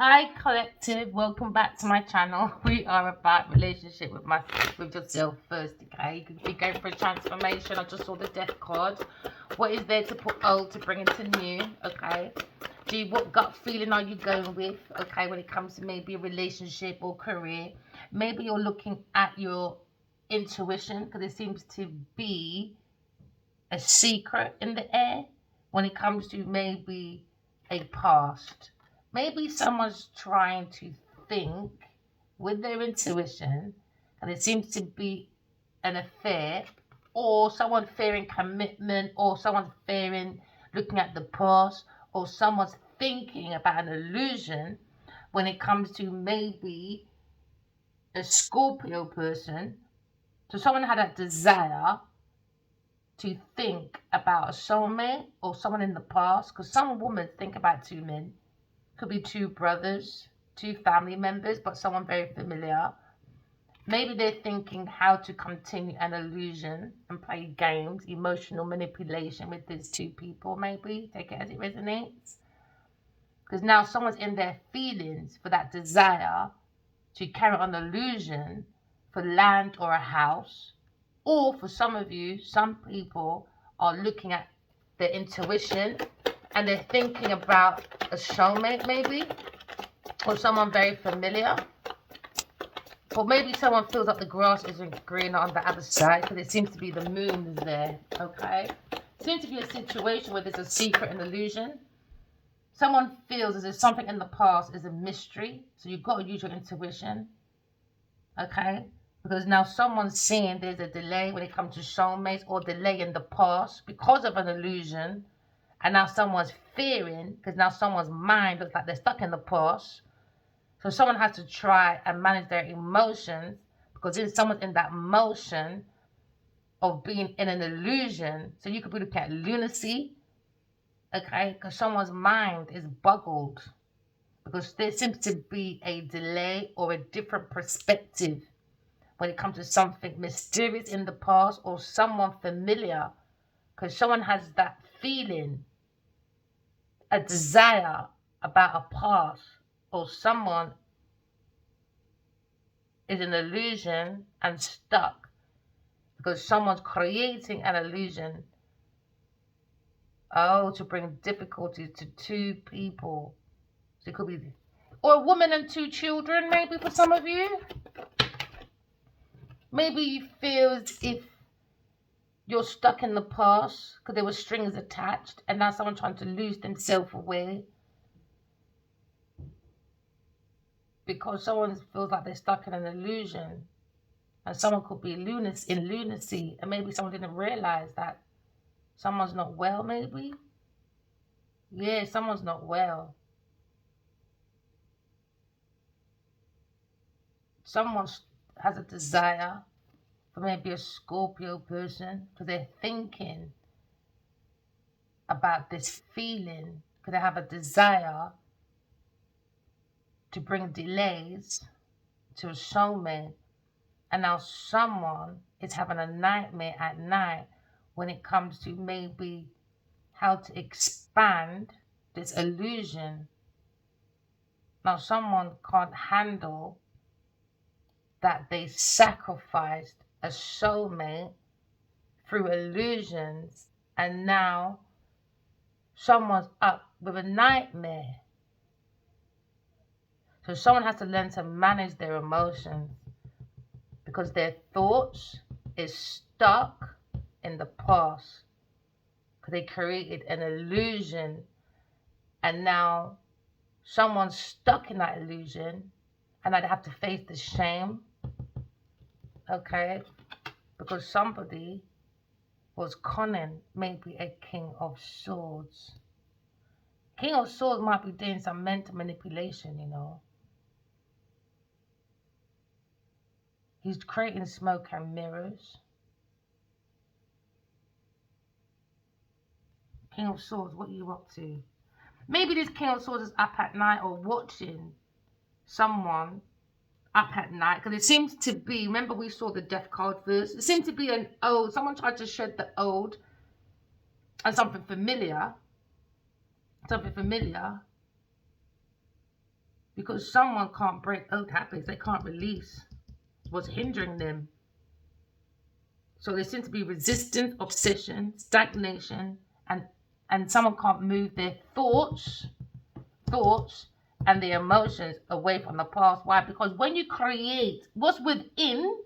Hi collective, welcome back to my channel. We are about relationship with yourself first, okay? You could be going for a transformation. I just saw the death card. What is there to put old to bring into new, okay? What gut feeling are you going with, okay, when it comes to maybe a relationship or career? Maybe you're looking at your intuition because it seems to be a secret in the air when it comes to maybe a past. Maybe someone's trying to think with their intuition, and it seems to be an affair, or someone fearing commitment, or someone's fearing looking at the past, or someone's thinking about an illusion when it comes to maybe a Scorpio person. So someone had a desire to think about a soulmate or someone in the past, because some women think about two men. Could be two brothers, two family members, but someone very familiar. Maybe they're thinking how to continue an illusion and play games, emotional manipulation with these two people, maybe. Take it as it resonates. Because now someone's in their feelings for that desire to carry on illusion for land or a house. Or for some of you, some people are looking at their intuition and they're thinking about a soulmate maybe, or someone very familiar. Or maybe someone feels like the grass isn't greener on the other side because it seems to be the moon is there, okay? It seems to be a situation where there's a secret and illusion. Someone feels as if something in the past is a mystery, so you've got to use your intuition, okay? Because now someone's seeing there's a delay when it comes to soulmates or delay in the past because of an illusion. And now someone's fearing because now someone's mind looks like they're stuck in the past. So someone has to try and manage their emotions because then someone's in that motion of being in an illusion. So you could be looking at lunacy, okay? Because someone's mind is boggled because there seems to be a delay or a different perspective when it comes to something mysterious in the past or someone familiar, because someone has that feeling, a desire about a past, or someone is an illusion and stuck because someone's creating an illusion, to bring difficulties to two people. So it could be, or a woman and two children, maybe for some of you. Maybe you feel as if you're stuck in the past because there were strings attached and now someone trying to lose themselves away because someone feels like they're stuck in an illusion, and someone could be in lunacy, and maybe someone didn't realize that someone's not well. Maybe, yeah, someone's not well. Someone has a desire for maybe a Scorpio person because they're thinking about this feeling because they have a desire to bring delays to a soulmate. And now someone is having a nightmare at night when it comes to maybe how to expand this illusion. Now someone can't handle that they sacrificed a soulmate through illusions, and now someone's up with a nightmare. So someone has to learn to manage their emotions because their thoughts is stuck in the past because they created an illusion, and now someone's stuck in that illusion and I'd have to face the shame, okay, because somebody was conning maybe a king of swords. King of swords might be doing some mental manipulation, you know. He's creating smoke and mirrors. King of swords, what are you up to? Maybe this king of swords is up at night or watching someone up at night because it seems to be, remember we saw the death card first, it seems to be an old, someone tried to shed the old and something familiar, because someone can't break old habits. They can't release what's hindering them. So there seems to be resistance, obsession, stagnation, and someone can't move their thoughts and their emotions away from the past. Why? Because when you create what's within,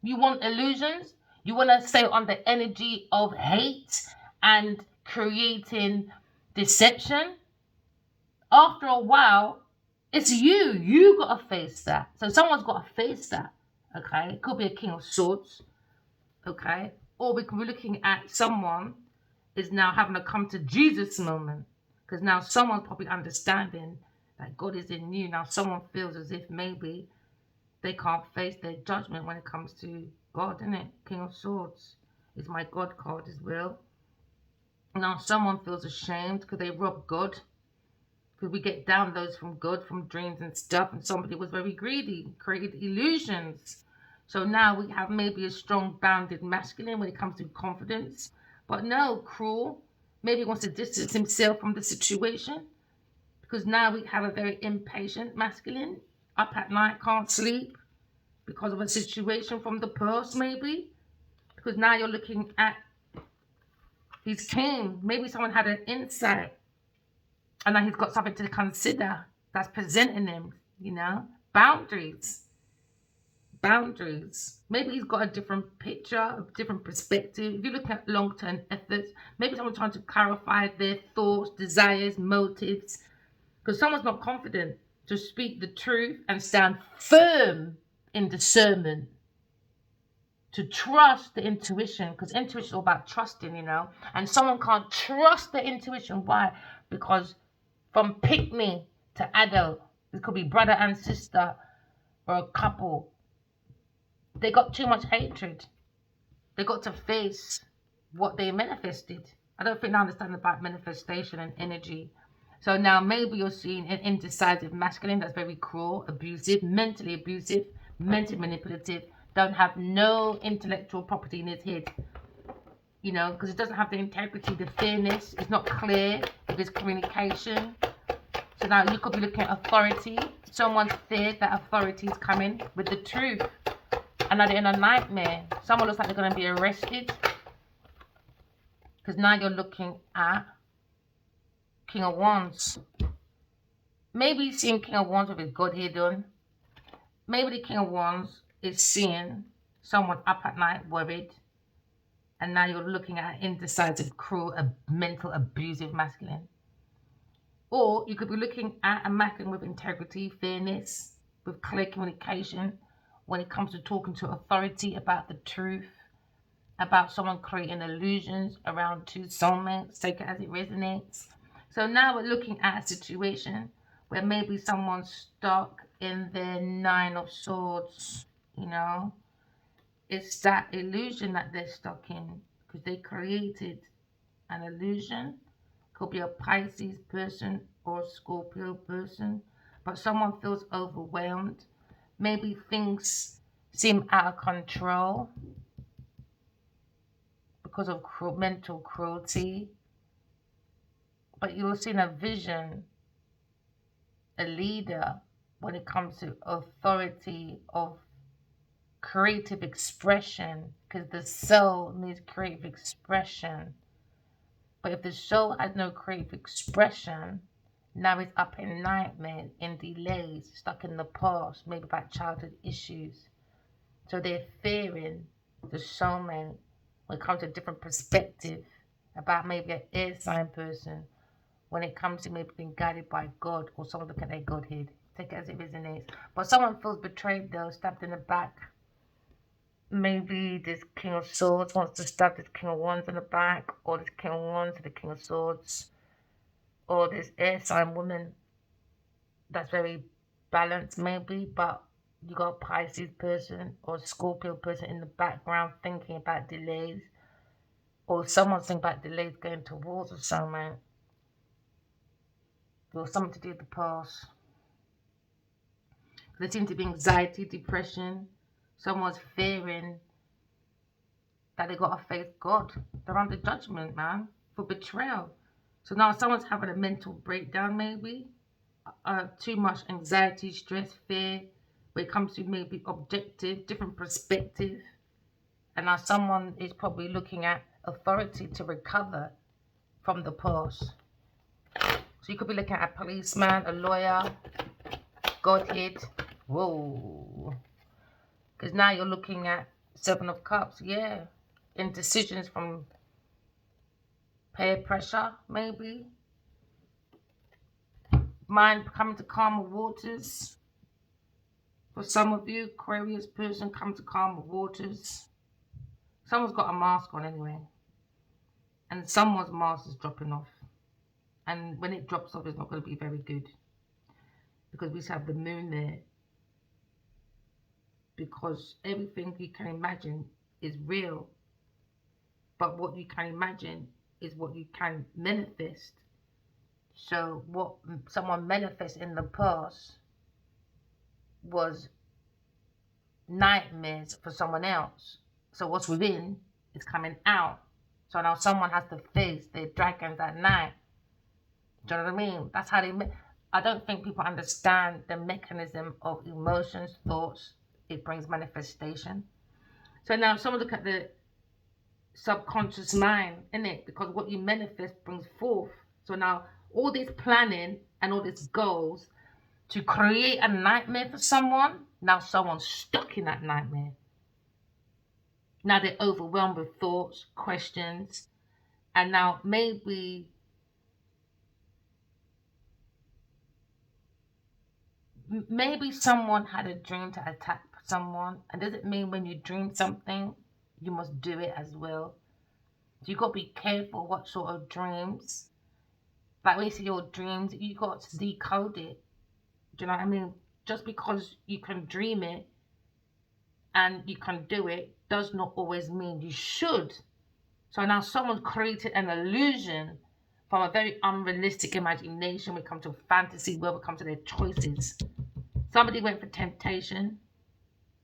you want illusions. You want to stay on the energy of hate and creating deception. After a while, it's you. You got to face that. So someone's got to face that. Okay, it could be a king of swords. Okay, or we could be looking at someone is now having a come to Jesus moment, because now someone's probably understanding that God is in you. Now someone feels as if maybe they can't face their judgment when it comes to God, isn't it? King of Swords is my God card as well. Now someone feels ashamed because they robbed God. Because we get downloads from God, from dreams and stuff, and somebody was very greedy, created illusions. So now we have maybe a strong bounded masculine when it comes to confidence, but no, cruel. Maybe he wants to distance himself from the situation, because now we have a very impatient masculine, up at night, can't sleep because of a situation from the past, maybe. Because now you're looking at his king. Maybe someone had an insight and now he's got something to consider that's presenting him, boundaries. Boundaries. Maybe he's got a different picture, a different perspective. If you look at long-term efforts, maybe someone's trying to clarify their thoughts, desires, motives, because someone's not confident to speak the truth and stand firm in discernment, to trust the intuition, because intuition is all about trusting, and someone can't trust the intuition. Why? Because from pick me to adult, it could be brother and sister or a couple, they got too much hatred. They got to face what they manifested. I don't think they understand about manifestation and energy. So now maybe you're seeing an indecisive masculine that's very cruel, abusive, mentally manipulative, don't have no intellectual property in his head, because it doesn't have the integrity, the fairness, it's not clear with his communication. So now you could be looking at authority. Someone's feared that authority is coming with the truth. And now they're in a nightmare. Someone looks like they're going to be arrested. Because now you're looking at King of Wands. Maybe you're seeing King of Wands with his God here done. Maybe the King of Wands is seeing someone up at night worried. And now you're looking at an indecisive, cruel, mental, abusive masculine. Or you could be looking at a masculine with integrity, fairness, with clear communication when it comes to talking to authority about the truth, about someone creating illusions around two soulmates, take it as it resonates. So now we're looking at a situation where maybe someone's stuck in their Nine of Swords, It's that illusion that they're stuck in because they created an illusion. Could be a Pisces person or a Scorpio person, but someone feels overwhelmed. Maybe things seem out of control because of mental cruelty. But you're seeing a vision, a leader when it comes to authority of creative expression, because the soul needs creative expression. But if the soul has no creative expression, now it's up in nightmares, in delays, stuck in the past, maybe about childhood issues. So they're fearing the soulmate when it comes to a different perspective about maybe an air sign person, when it comes to maybe being guided by God or someone looking at their Godhead. Take it as it resonates. But someone feels betrayed though, stabbed in the back. Maybe this King of Swords wants to stab this King of Wands in the back, or this King of Wands to the King of Swords, or this air sign woman that's very balanced maybe, but you got a Pisces person or a Scorpio person in the background thinking about delays, or someone's thinking about delays going towards or something, or something to do with the past. There seems to be anxiety, depression. Someone's fearing that they got to face God. They're under judgment, man, for betrayal. So now someone's having a mental breakdown maybe, too much anxiety, stress, fear, when it comes to maybe objective, different perspective. And now someone is probably looking at authority to recover from the past. So you could be looking at a policeman, a lawyer, Godhead. Whoa. Because now you're looking at Seven of Cups, yeah. Indecisions from peer pressure, maybe. Mind coming to calmer waters. For some of you, Aquarius person, come to calmer waters. Someone's got a mask on anyway. And someone's mask is dropping off. And when it drops off, it's not going to be very good. Because we have the moon there. Because everything you can imagine is real. But what you can imagine is what you can manifest. So what someone manifests in the past was nightmares for someone else. So what's within is coming out. So now someone has to face their dragons at night. Do you know what I mean? That's how they... I don't think people understand the mechanism of emotions, thoughts. It brings manifestation. So now someone look at the subconscious mind, innit? Because what you manifest brings forth. So now all this planning and all these goals to create a nightmare for someone, now someone's stuck in that nightmare. Now they're overwhelmed with thoughts, questions, and now maybe someone had a dream to attack someone. And does it mean when you dream something, you must do it as well? So you got to be careful what sort of dreams. Like when you see your dreams, you got to decode it. Do you know what I mean? Just because you can dream it and you can do it does not always mean you should. So now someone created an illusion from a very unrealistic imagination when it comes to fantasy, when it comes to their choices. Somebody went for temptation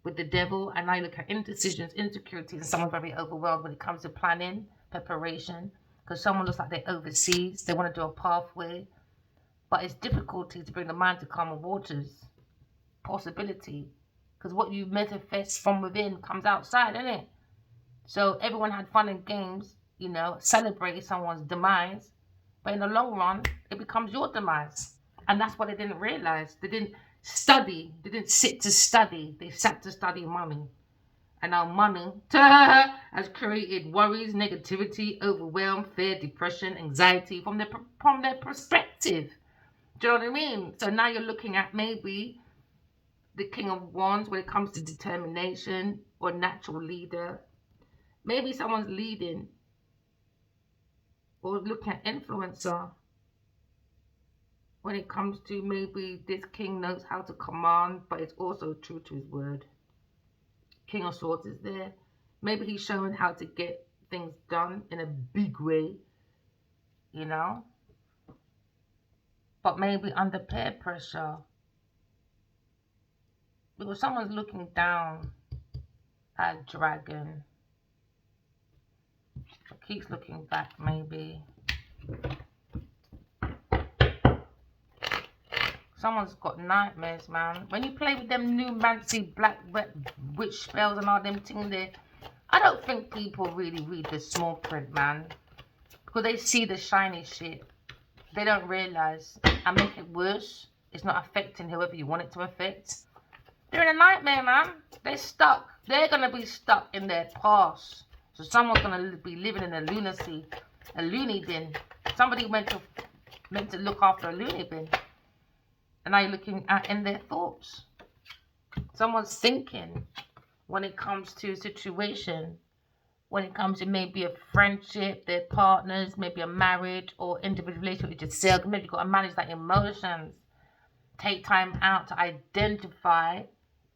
with the devil, and now you look at indecisions, insecurities, and someone's very overwhelmed when it comes to planning, preparation, because someone looks like they're overseas, they want to do a pathway, but it's difficulty to bring the mind to calmer waters. Possibility, because what you manifest from within comes outside, isn't it? So everyone had fun and games, you know, celebrating someone's demise, but in the long run, it becomes your demise. And that's what they didn't realize. They didn't study. They didn't sit to study. They sat to study money. And now money has created worries, negativity, overwhelm, fear, depression, anxiety from their perspective. Do you know what I mean? So now you're looking at maybe the King of Wands when it comes to determination or natural leader. Maybe someone's leading or looking at influencer when it comes to maybe this king knows how to command, but it's also true to his word. King of Swords is there. Maybe he's showing how to get things done in a big way, you know? But maybe under peer pressure. Because someone's looking down at a dragon. It keeps looking back, maybe. Someone's got nightmares, man. When you play with them new fancy black witch spells and all them things there, I don't think people really read the small print, man. Because they see the shiny shit. They don't realize. And make it worse. It's not affecting whoever you want it to affect. They're in a nightmare, man. They're stuck. They're going to be stuck in their past. So someone's going to be living in a lunacy. A loony bin. Somebody meant to look after a loony bin. And now you're looking at in their thoughts. Someone's thinking when it comes to a situation, when it comes to maybe a friendship, their partners, maybe a marriage or individual relationship with yourself. Maybe you've got to manage that emotions. Take time out to identify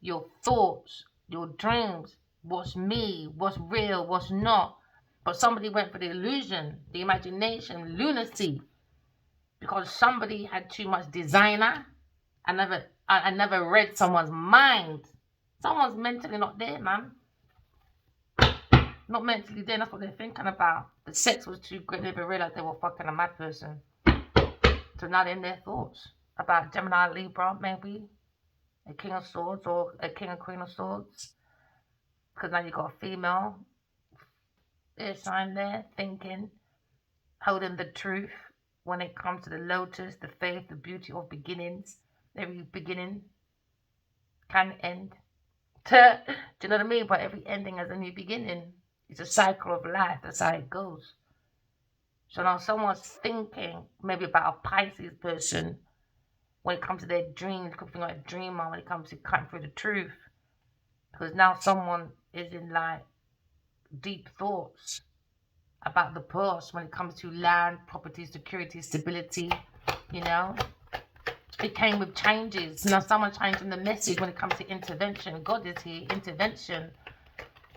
your thoughts, your dreams, what's me, what's real, what's not. But somebody went for the illusion, the imagination, lunacy, because somebody had too much designer. I never read someone's mind. Someone's mentally not there, man. Not mentally there. That's what they're thinking about. The sex was too great. They never realized they were fucking a mad person. So now they're in their thoughts. about Gemini Libra, maybe a King of Swords or a King and Queen of Swords, because now you've got a female air sign there thinking, holding the truth when it comes to the lotus, the faith, the beauty of beginnings. Every beginning can end. Do you know what I mean? But every ending has a new beginning. It's a cycle of life. That's how it goes. So now someone's thinking maybe about a Pisces person when it comes to their dreams, could think like a dreamer when it comes to cutting through the truth. Because now someone is in like deep thoughts about the past when it comes to land, property, security, stability, you know. It came with changes. Now someone changing the message when it comes to intervention. God is here, intervention.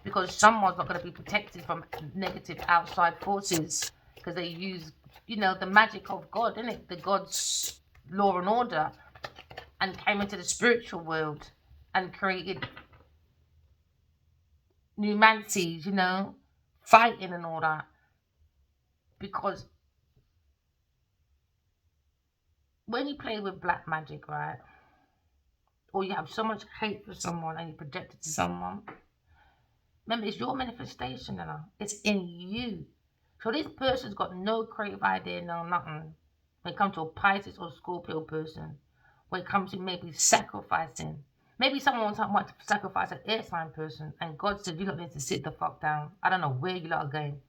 Because someone's not going to be protected from negative outside forces. Because they use, you know, the magic of God, isn't it? The God's law and order. And came into the spiritual world and created numancies, you know, fighting and all that. Because when you play with black magic, right, or you have so much hate for someone and you project it to someone, remember, it's your manifestation, you know, it's in you. So this person's got no creative idea, no nothing. When it comes to a Pisces or Scorpio person, when it comes to maybe sacrificing, maybe someone wants to sacrifice an air sign person, and God said, you lot need to sit the fuck down. I don't know where you lot are going.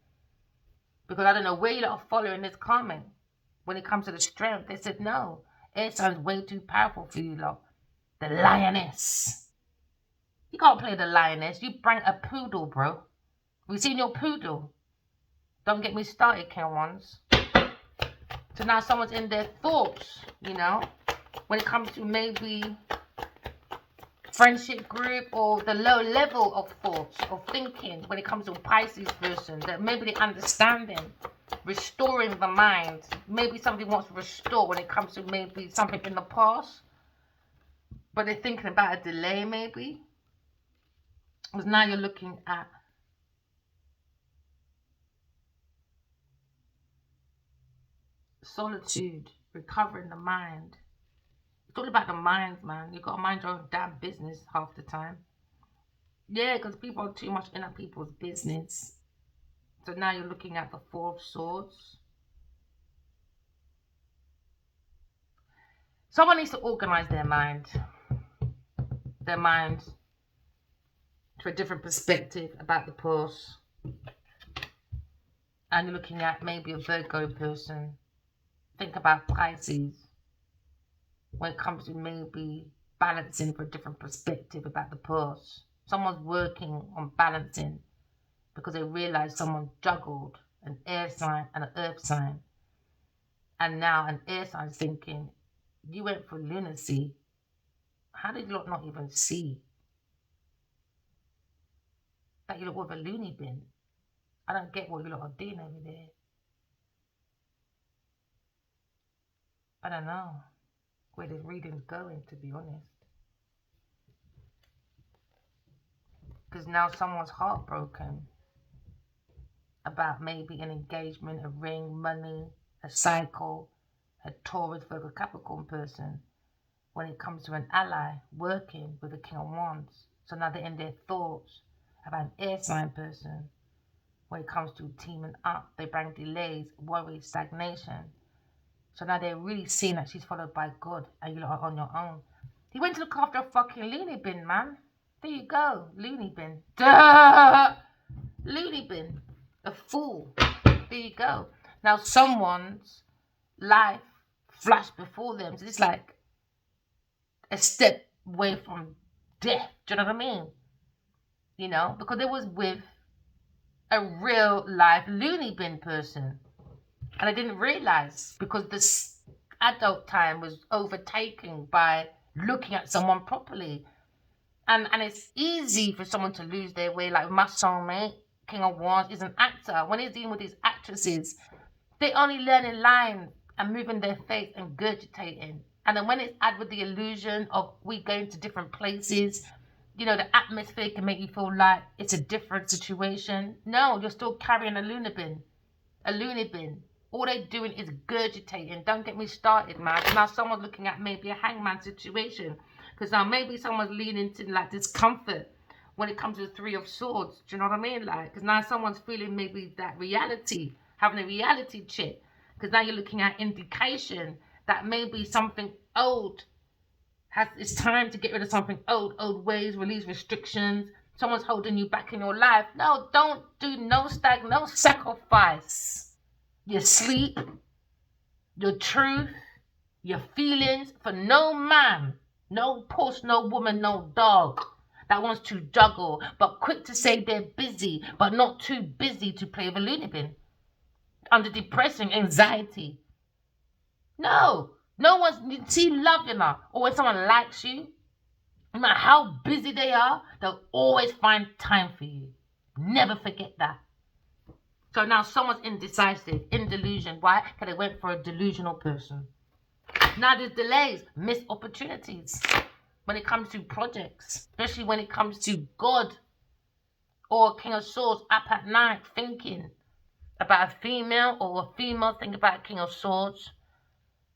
Because I don't know where you lot are following this comment. When it comes to the strength, they said, no, air sign's way too powerful for you lot. The lioness. You can't play the lioness. You bring a poodle, bro. We seen your poodle. Don't get me started, King Ones. So now someone's in their thoughts, you know, when it comes to maybe friendship group or the low level of thoughts or thinking when it comes to a Pisces person, that maybe they're understanding, restoring the mind. Maybe somebody wants to restore when it comes to maybe something in the past, but they're thinking about a delay maybe. Because now you're looking at solitude, recovering the mind. It's all about the mind, man. You got to mind your own damn business half the time. Yeah, because people are too much in other people's business. So now you're looking at the Four of Swords. Someone needs to organize their mind to a different perspective about the past. And you're looking at maybe a Virgo person. Think about Pisces when it comes to maybe balancing for a different perspective about the past. Someone's working on balancing because they realize someone juggled an air sign and an earth sign. And now an air sign's thinking, you went for lunacy. How did you lot not even see that you look with a loony bin? I don't get what you lot are doing over there. I don't know where this reading's going, to be honest. Because now someone's heartbroken about maybe an engagement, a ring, money, a cycle, a Taurus, Virgo, Capricorn person when it comes to an ally working with the King of Wands. So now they're in their thoughts about an air sign person. When it comes to teaming up, they bring delays, worry, stagnation. So now they're really seeing that she's followed by God and you lot are on your own. He went to look after a fucking loony bin, man. There you go, loony bin. Duh! Loony bin. A fool. There you go. Now someone's life flashed before them. So it's like a step away from death. Do you know what I mean? You know, because it was with a real life loony bin person. And I didn't realize because this adult time was overtaken by looking at someone properly. And it's easy for someone to lose their way. Like my soulmate, King of Wands, is an actor. When he's dealing with these actresses, they only learning lines and moving their face and gurgitating. And then when it's added with the illusion of we going to different places, you know, the atmosphere can make you feel like it's a different situation. No, you're still carrying a loony bin, All they're doing is gurgitating. Don't get me started, man. Now someone's looking at maybe a hangman situation. Because now maybe someone's leaning to like discomfort when it comes to the Three of Swords. Do you know what I mean? Like, because now someone's feeling maybe that reality, having a reality check. Because now you're looking at indication that maybe something old it's time to get rid of something old ways, release restrictions. Someone's holding you back in your life. No, don't do no sacrifice. Your sleep, your truth, your feelings for no man, no puss, no woman, no dog that wants to juggle, but quick to say they're busy, but not too busy to play with a loony bin. Under depression, anxiety. No one's, see love, you know, or when someone likes you, no matter how busy they are, they'll always find time for you. Never forget that. So now someone's indecisive, in delusion. Why? Because they went for a delusional person. Now there's delays, missed opportunities when it comes to projects, especially when it comes to God or King of Swords up at night thinking about a female, or a female thinking about King of Swords.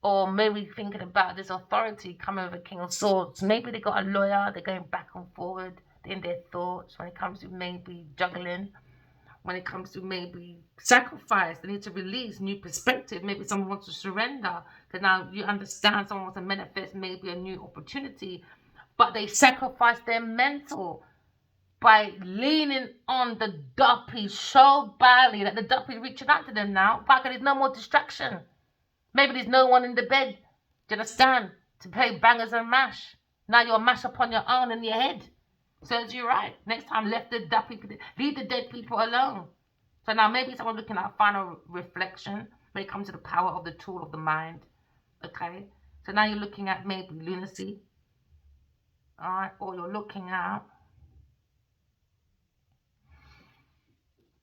Or maybe thinking about this authority coming with a King of Swords. Maybe they got a lawyer, they're going back and forward in their thoughts when it comes to maybe juggling, when it comes to maybe sacrifice. They need to release new perspective. Maybe someone wants to surrender because now you understand someone wants to manifest maybe a new opportunity, but they sacrifice their mental by leaning on the duppy so badly that the duppy is reaching out to them now. Because there's no more distraction. Maybe there's no one in the bed, do you understand, to play bangers and mash. Now you're mash up on your own in your head. Serves you right. Next time, leave the dead people alone. So now maybe someone looking at a final reflection when it comes to the power of the tool of the mind. Okay? So now you're looking at maybe lunacy. Alright? Or you're looking at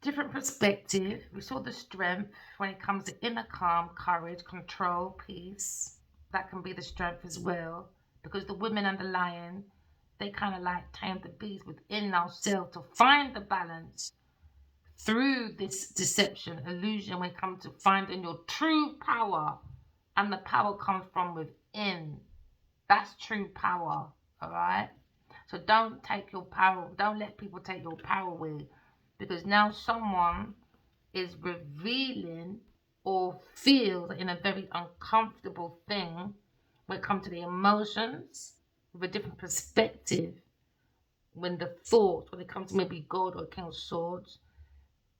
different perspective. We saw the strength when it comes to inner calm, courage, control, peace. That can be the strength as well, because the women and the lion, they kind of like tame the beast within ourselves to find the balance through this deception, illusion, when it comes to finding your true power. And the power comes from within. That's true power. All right? So don't take your power, don't let people take your power away. Because now someone is revealing or feels in a very uncomfortable thing when it comes to the emotions with a different perspective. When the thought, when it comes to maybe God or King of Swords,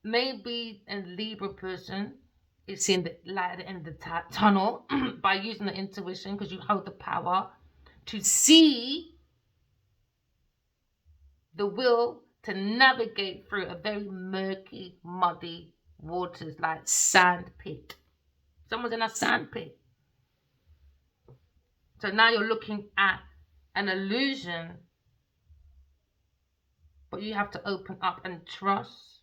maybe a Libra person is seeing the light at the end of the tunnel by using the intuition, because you hold the power to see the will to navigate through a very murky, muddy waters like sand pit. Someone's in a sand pit. So now you're looking at an illusion, but you have to open up and trust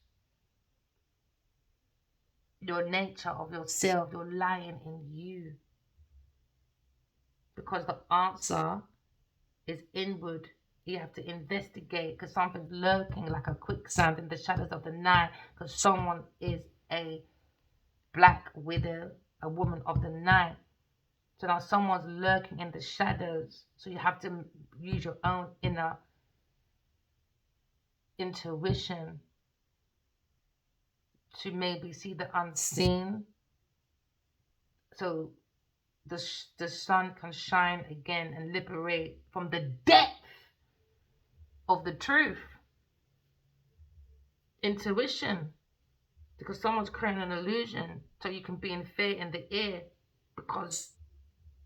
your nature of yourself, your lion in you. Because the answer is inward. You have to investigate, because something's lurking like a quicksand in the shadows of the night, because someone is a black widow, a woman of the night. So now someone's lurking in the shadows. So you have to use your own inner intuition to maybe see the unseen. So the sun can shine again and liberate from the depth of the truth. Intuition. Because someone's creating an illusion so you can be in fear in the air, because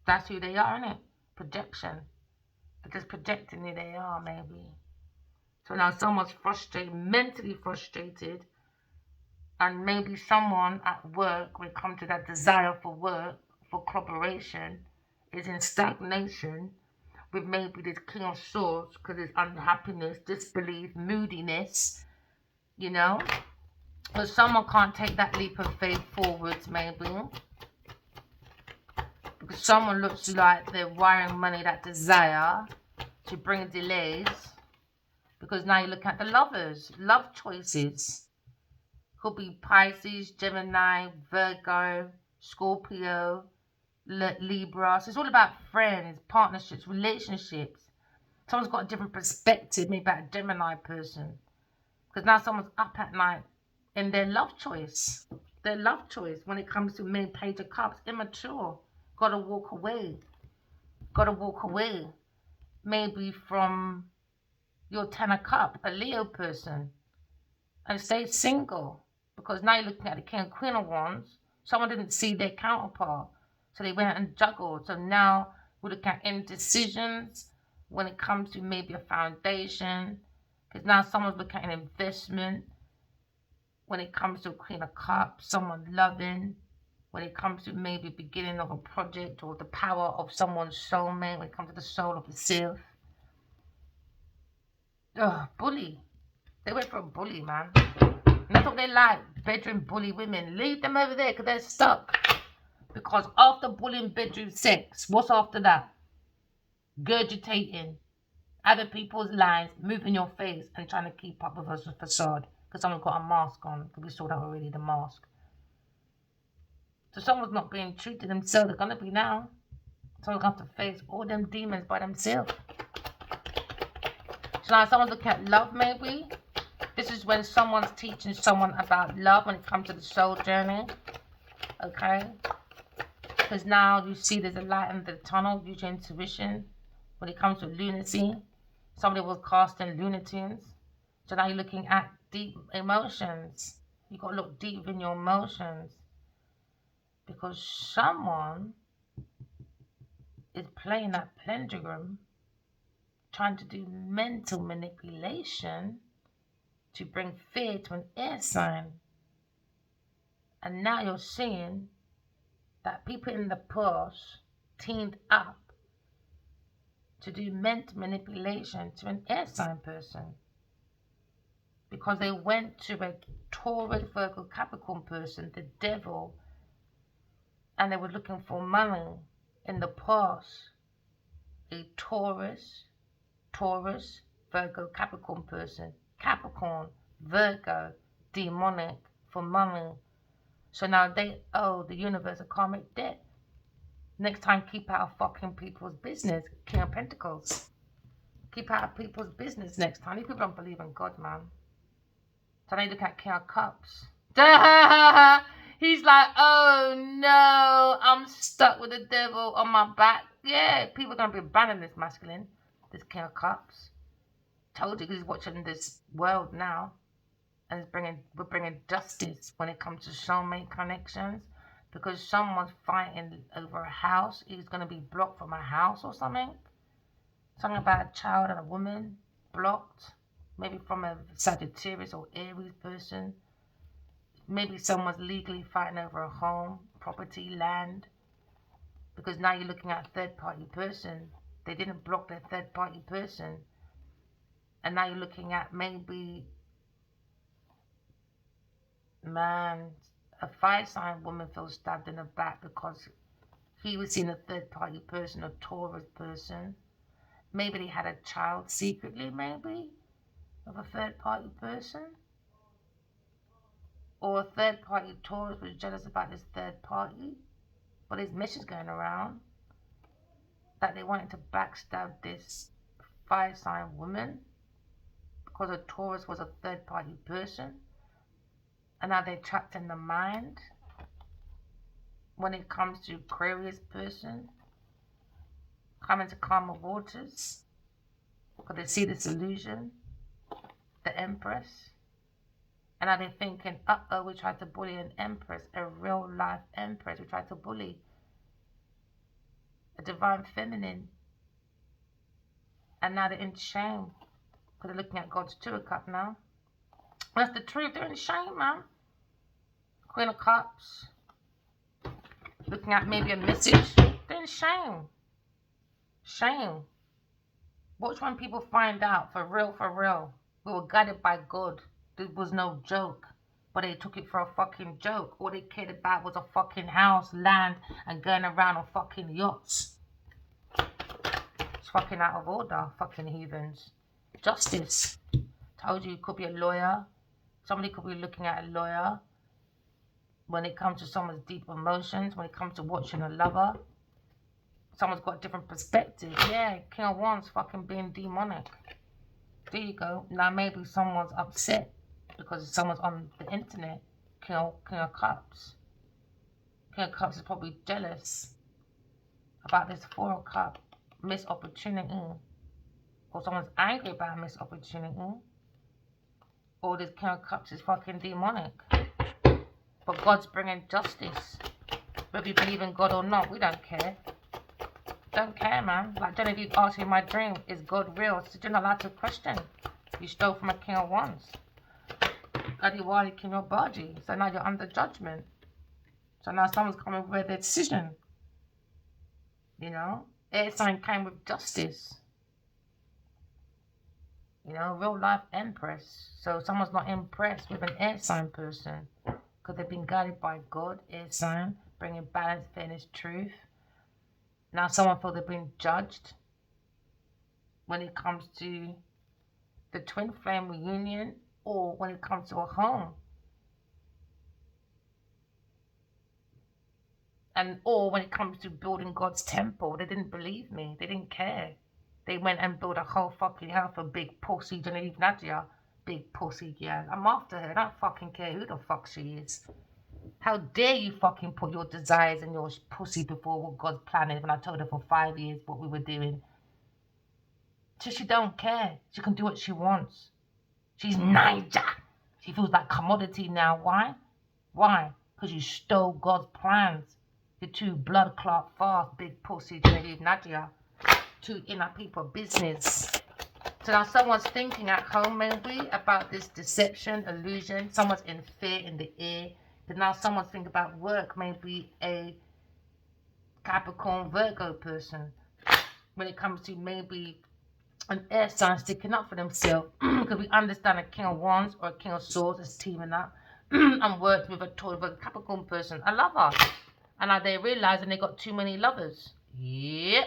that's who they are, isn't it? Projection. They're just projecting who they are, maybe. So now someone's frustrated, mentally frustrated, and maybe someone at work, when it comes to that desire for work, for collaboration, is in stagnation with maybe this King of Swords, because there's unhappiness, disbelief, moodiness, you know. But someone can't take that leap of faith forwards, maybe. Because someone looks like they're wiring money, that desire to bring delays. Because now you look at the lovers, love choices. Could be Pisces, Gemini, Virgo, Scorpio, Libra. So it's all about friends, partnerships, relationships. Someone's got a different perspective, maybe about a Gemini person. Because now someone's up at night in their love choice. Their love choice when it comes to main Page of Cups, immature. Gotta walk away. Gotta walk away. Maybe from your Ten of Cups, a Leo person. And stay single. Because now you're looking at the King and Queen of Wands. Someone didn't see their counterpart. So they went and juggled. So now we're looking at indecisions when it comes to maybe a foundation. Because now someone's looking at an investment. When it comes to Queen of Cups, someone loving. When it comes to maybe beginning of a project or the power of someone's soulmate. When it comes to the soul of the self. Ugh, bully. They went for a bully, man. And that's what they like. Bedroom bully women. Leave them over there because they're stuck. Because after bullying bedroom sex, what's after that? Gurgitating other people's lies, moving your face and trying to keep up with a facade. Because someone's got a mask on. Because we saw that already, the mask. So someone's not being true to themselves. They're going to be now. Someone's going to have to face all them demons by themselves. So now someone's looking at love maybe. This is when someone's teaching someone about love when it comes to the soul journey. Okay? Because now you see there's a light in the tunnel, use your intuition. When it comes to lunacy, somebody was casting lunatics. So now you're looking at deep emotions. You've got to look deep in your emotions. Because someone is playing that pentagram, trying to do mental manipulation to bring fear to an air sign. And now you're seeing that people in the past teamed up to do mental manipulation to an air sign person. Because they went to a Taurus, Virgo, Capricorn person, the devil, and they were looking for money in the past. A Taurus, Virgo, Capricorn person. Capricorn, Virgo, demonic for money. So now they owe the universe a karmic debt. Next time, keep out of fucking people's business. King of Pentacles. Keep out of people's business next time. These people don't believe in God, man. So they look at King of Cups. He's like, oh no, I'm stuck with the devil on my back. Yeah, people are going to be banning this masculine, this King of Cups. Told you, because he's watching this world now. And we're bringing justice when it comes to soulmate connections. Because someone's fighting over a house. He's going to be blocked from a house or something. Something about a child and a woman blocked. Maybe from a Sagittarius or Aries person. Maybe someone's legally fighting over a home, property, land. Because now you're looking at a third-party person. They didn't block their third-party person. And now you're looking at maybe, man, a fire-sign woman feels stabbed in the back because he was seeing a third-party person, a Taurus person. Maybe they had a child secretly, maybe, of a third-party person. Or a third-party Taurus was jealous about this third party. But his message going around that they wanted to backstab this fire-sign woman because a Taurus was a third-party person. And now they're trapped in the mind when it comes to Aquarius person coming to calmer waters because they see this illusion, the Empress. And now they're thinking, uh-oh, we tried to bully an Empress, a real-life Empress. We tried to bully a divine feminine. And now they're in shame because they're looking at God's Two of Cups now. That's the truth. They're in shame, man. Queen of Cups. Looking at maybe a message. They're in shame. Shame. Watch when people find out. For real, for real. We were guided by God. There was no joke. But they took it for a fucking joke. All they cared about was a fucking house, land, and going around on fucking yachts. It's fucking out of order. Fucking heathens. Justice. Told you, it could be a lawyer. Somebody could be looking at a lawyer. When it comes to someone's deep emotions, when it comes to watching a lover, someone's got a different perspective. Yeah, King of Wands fucking being demonic. There you go. Now maybe someone's upset because someone's on the internet. King of Cups. King of Cups is probably jealous about this Four of Cups missed opportunity. Or someone's angry about a missed opportunity. Or this King of Cups is fucking demonic. But God's bringing justice. Whether you believe in God or not, we don't care. Don't care, man. Like Genevieve asked me in my dream, is God real? So you're not allowed to question. You stole from a King of Wands. Adiwali King of Baji. So now you're under judgment. So now someone's coming with a decision. You know? Air sign came with justice. You know, real life empress. So someone's not impressed with an air sign person. Because they've been guided by God, air sign, bringing balance, fairness, truth. Now someone feels they've been judged when it comes to the twin flame reunion or when it comes to a home. And or when it comes to building God's temple, they didn't believe me. They didn't care. They went and built a whole fucking house for big pussy Genevieve Nadia. Big pussy, yeah. I'm after her. I don't fucking care who the fuck she is. How dare you fucking put your desires and your pussy before what God's planning when I told her for 5 years what we were doing. So she don't care. She can do what she wants. She's Niger. She feels like commodity now. Why? Why? Because you stole God's plans. You're too blood clot fast, big pussy Genevieve Nadia. Too inner people business. So now someone's thinking at home maybe about this deception, illusion. Someone's in fear in the air. But now someone's thinking about work, maybe a Capricorn Virgo person. When it comes to maybe an air sign sticking up for themselves. Because we understand a King of Wands or a King of Swords is teaming up and working with a Capricorn person, a lover. And now they're realizing they got too many lovers. Yep.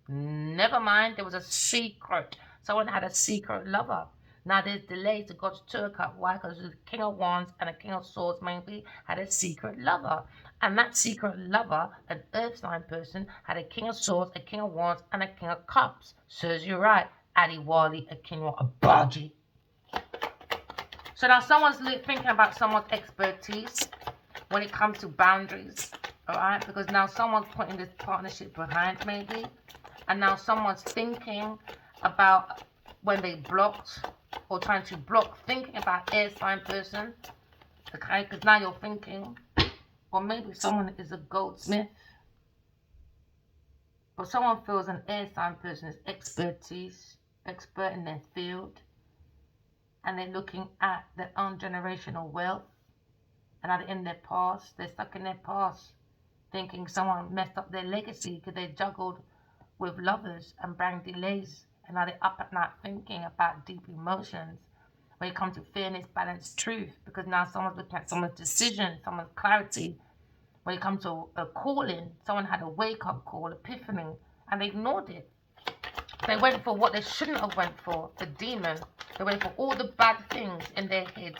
Never mind, there was a secret. Someone had a secret lover. Now there's delays to God's Two of Cups. Why? Because the King of Wands and the King of Swords maybe had a secret lover. And that secret lover, an earth sign person, had a King of Swords, a King of Wands, and a King of Cups. Serves you right. Adiwali, a King of Abaji. So now someone's thinking about someone's expertise when it comes to boundaries. Alright? Because now someone's putting this partnership behind maybe. And now someone's thinking about when they blocked or trying to block, thinking about air sign person. Okay, because now you're thinking, or maybe someone is a goldsmith. Or someone feels an air sign person is expertise, expert in their field. And they're looking at their own generational wealth. And are they in their past? They're stuck in their past. Thinking someone messed up their legacy because they juggled with lovers and bring delays, and are they up at night thinking about deep emotions when it comes to fairness, balance, truth? Because now someone's looking at someone's decision, someone's clarity. When it comes to a calling, someone had a wake-up call, epiphany, and they ignored it. They went for what they shouldn't have went for, the demon. They went for all the bad things in their head.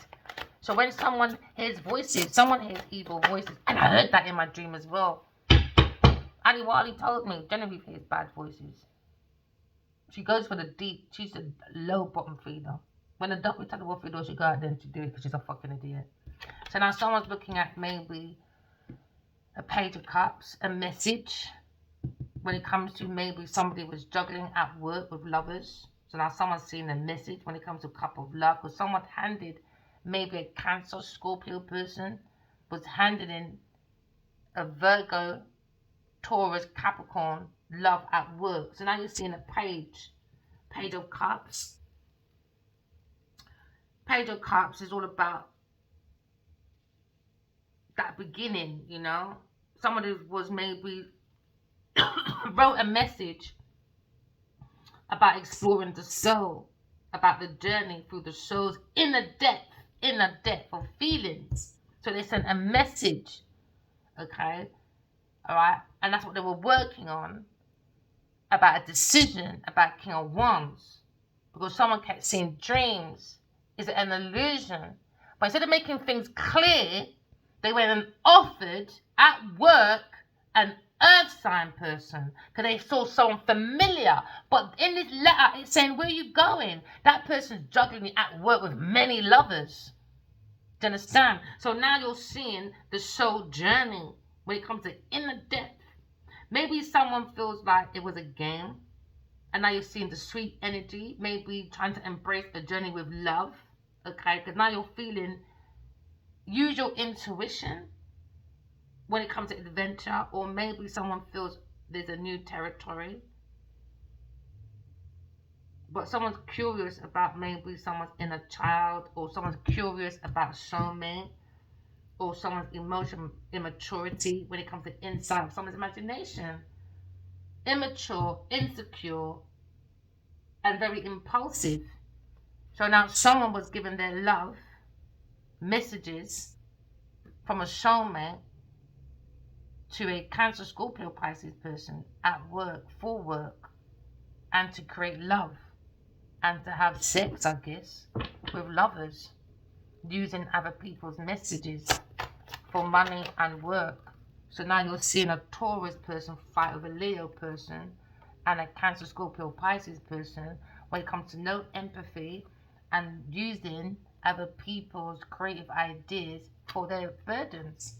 So when someone hears voices, someone hears evil voices, and I heard that in my dream as well. Adiwali told me Genevieve hears bad voices. She goes for the deep. She's a low bottom feeder. When the doctor tell her what feeder, she go out there and she do it because she's a fucking idiot. So now someone's looking at maybe a Page of Cups, a message. When it comes to maybe somebody was juggling at work with lovers. So now someone's seeing a message when it comes to cup of love. Because someone handed maybe a Cancer, Scorpio person was handed in a Virgo, Taurus, Capricorn, love at work. So now you're seeing a Page of Cups. Page of Cups is all about that beginning, you know. Somebody was maybe wrote a message about exploring the soul, about the journey through the soul's inner depth of feelings. So they sent a message, okay, all right, and that's what they were working on, about a decision about King of Wands, because someone kept seeing dreams. Is it an illusion? But instead of making things clear, they went and offered at work an earth sign person because they saw someone familiar. But in this letter, it's saying, where are you going? That person's juggling at work with many lovers. Do you understand? So now you're seeing the soul journey when it comes to inner depth. Maybe someone feels like it was a game, and now you're seeing the sweet energy, maybe trying to embrace the journey with love, okay? Because now you're feeling, use your intuition when it comes to adventure, or maybe someone feels there's a new territory, but someone's curious about maybe someone's inner child, or someone's curious about soulmate, or someone's emotion immaturity when it comes to insight of someone's imagination. Immature, insecure, and very impulsive. So now someone was given their love messages from a soulmate to a Cancer, Scorpio, Pisces person at work, for work, and to create love and to have sex, I guess, with lovers, using other people's messages for money and work. So now you're seeing a Taurus person fight with a Leo person and a Cancer, Scorpio, Pisces person when it comes to no empathy and using other people's creative ideas for their burdens.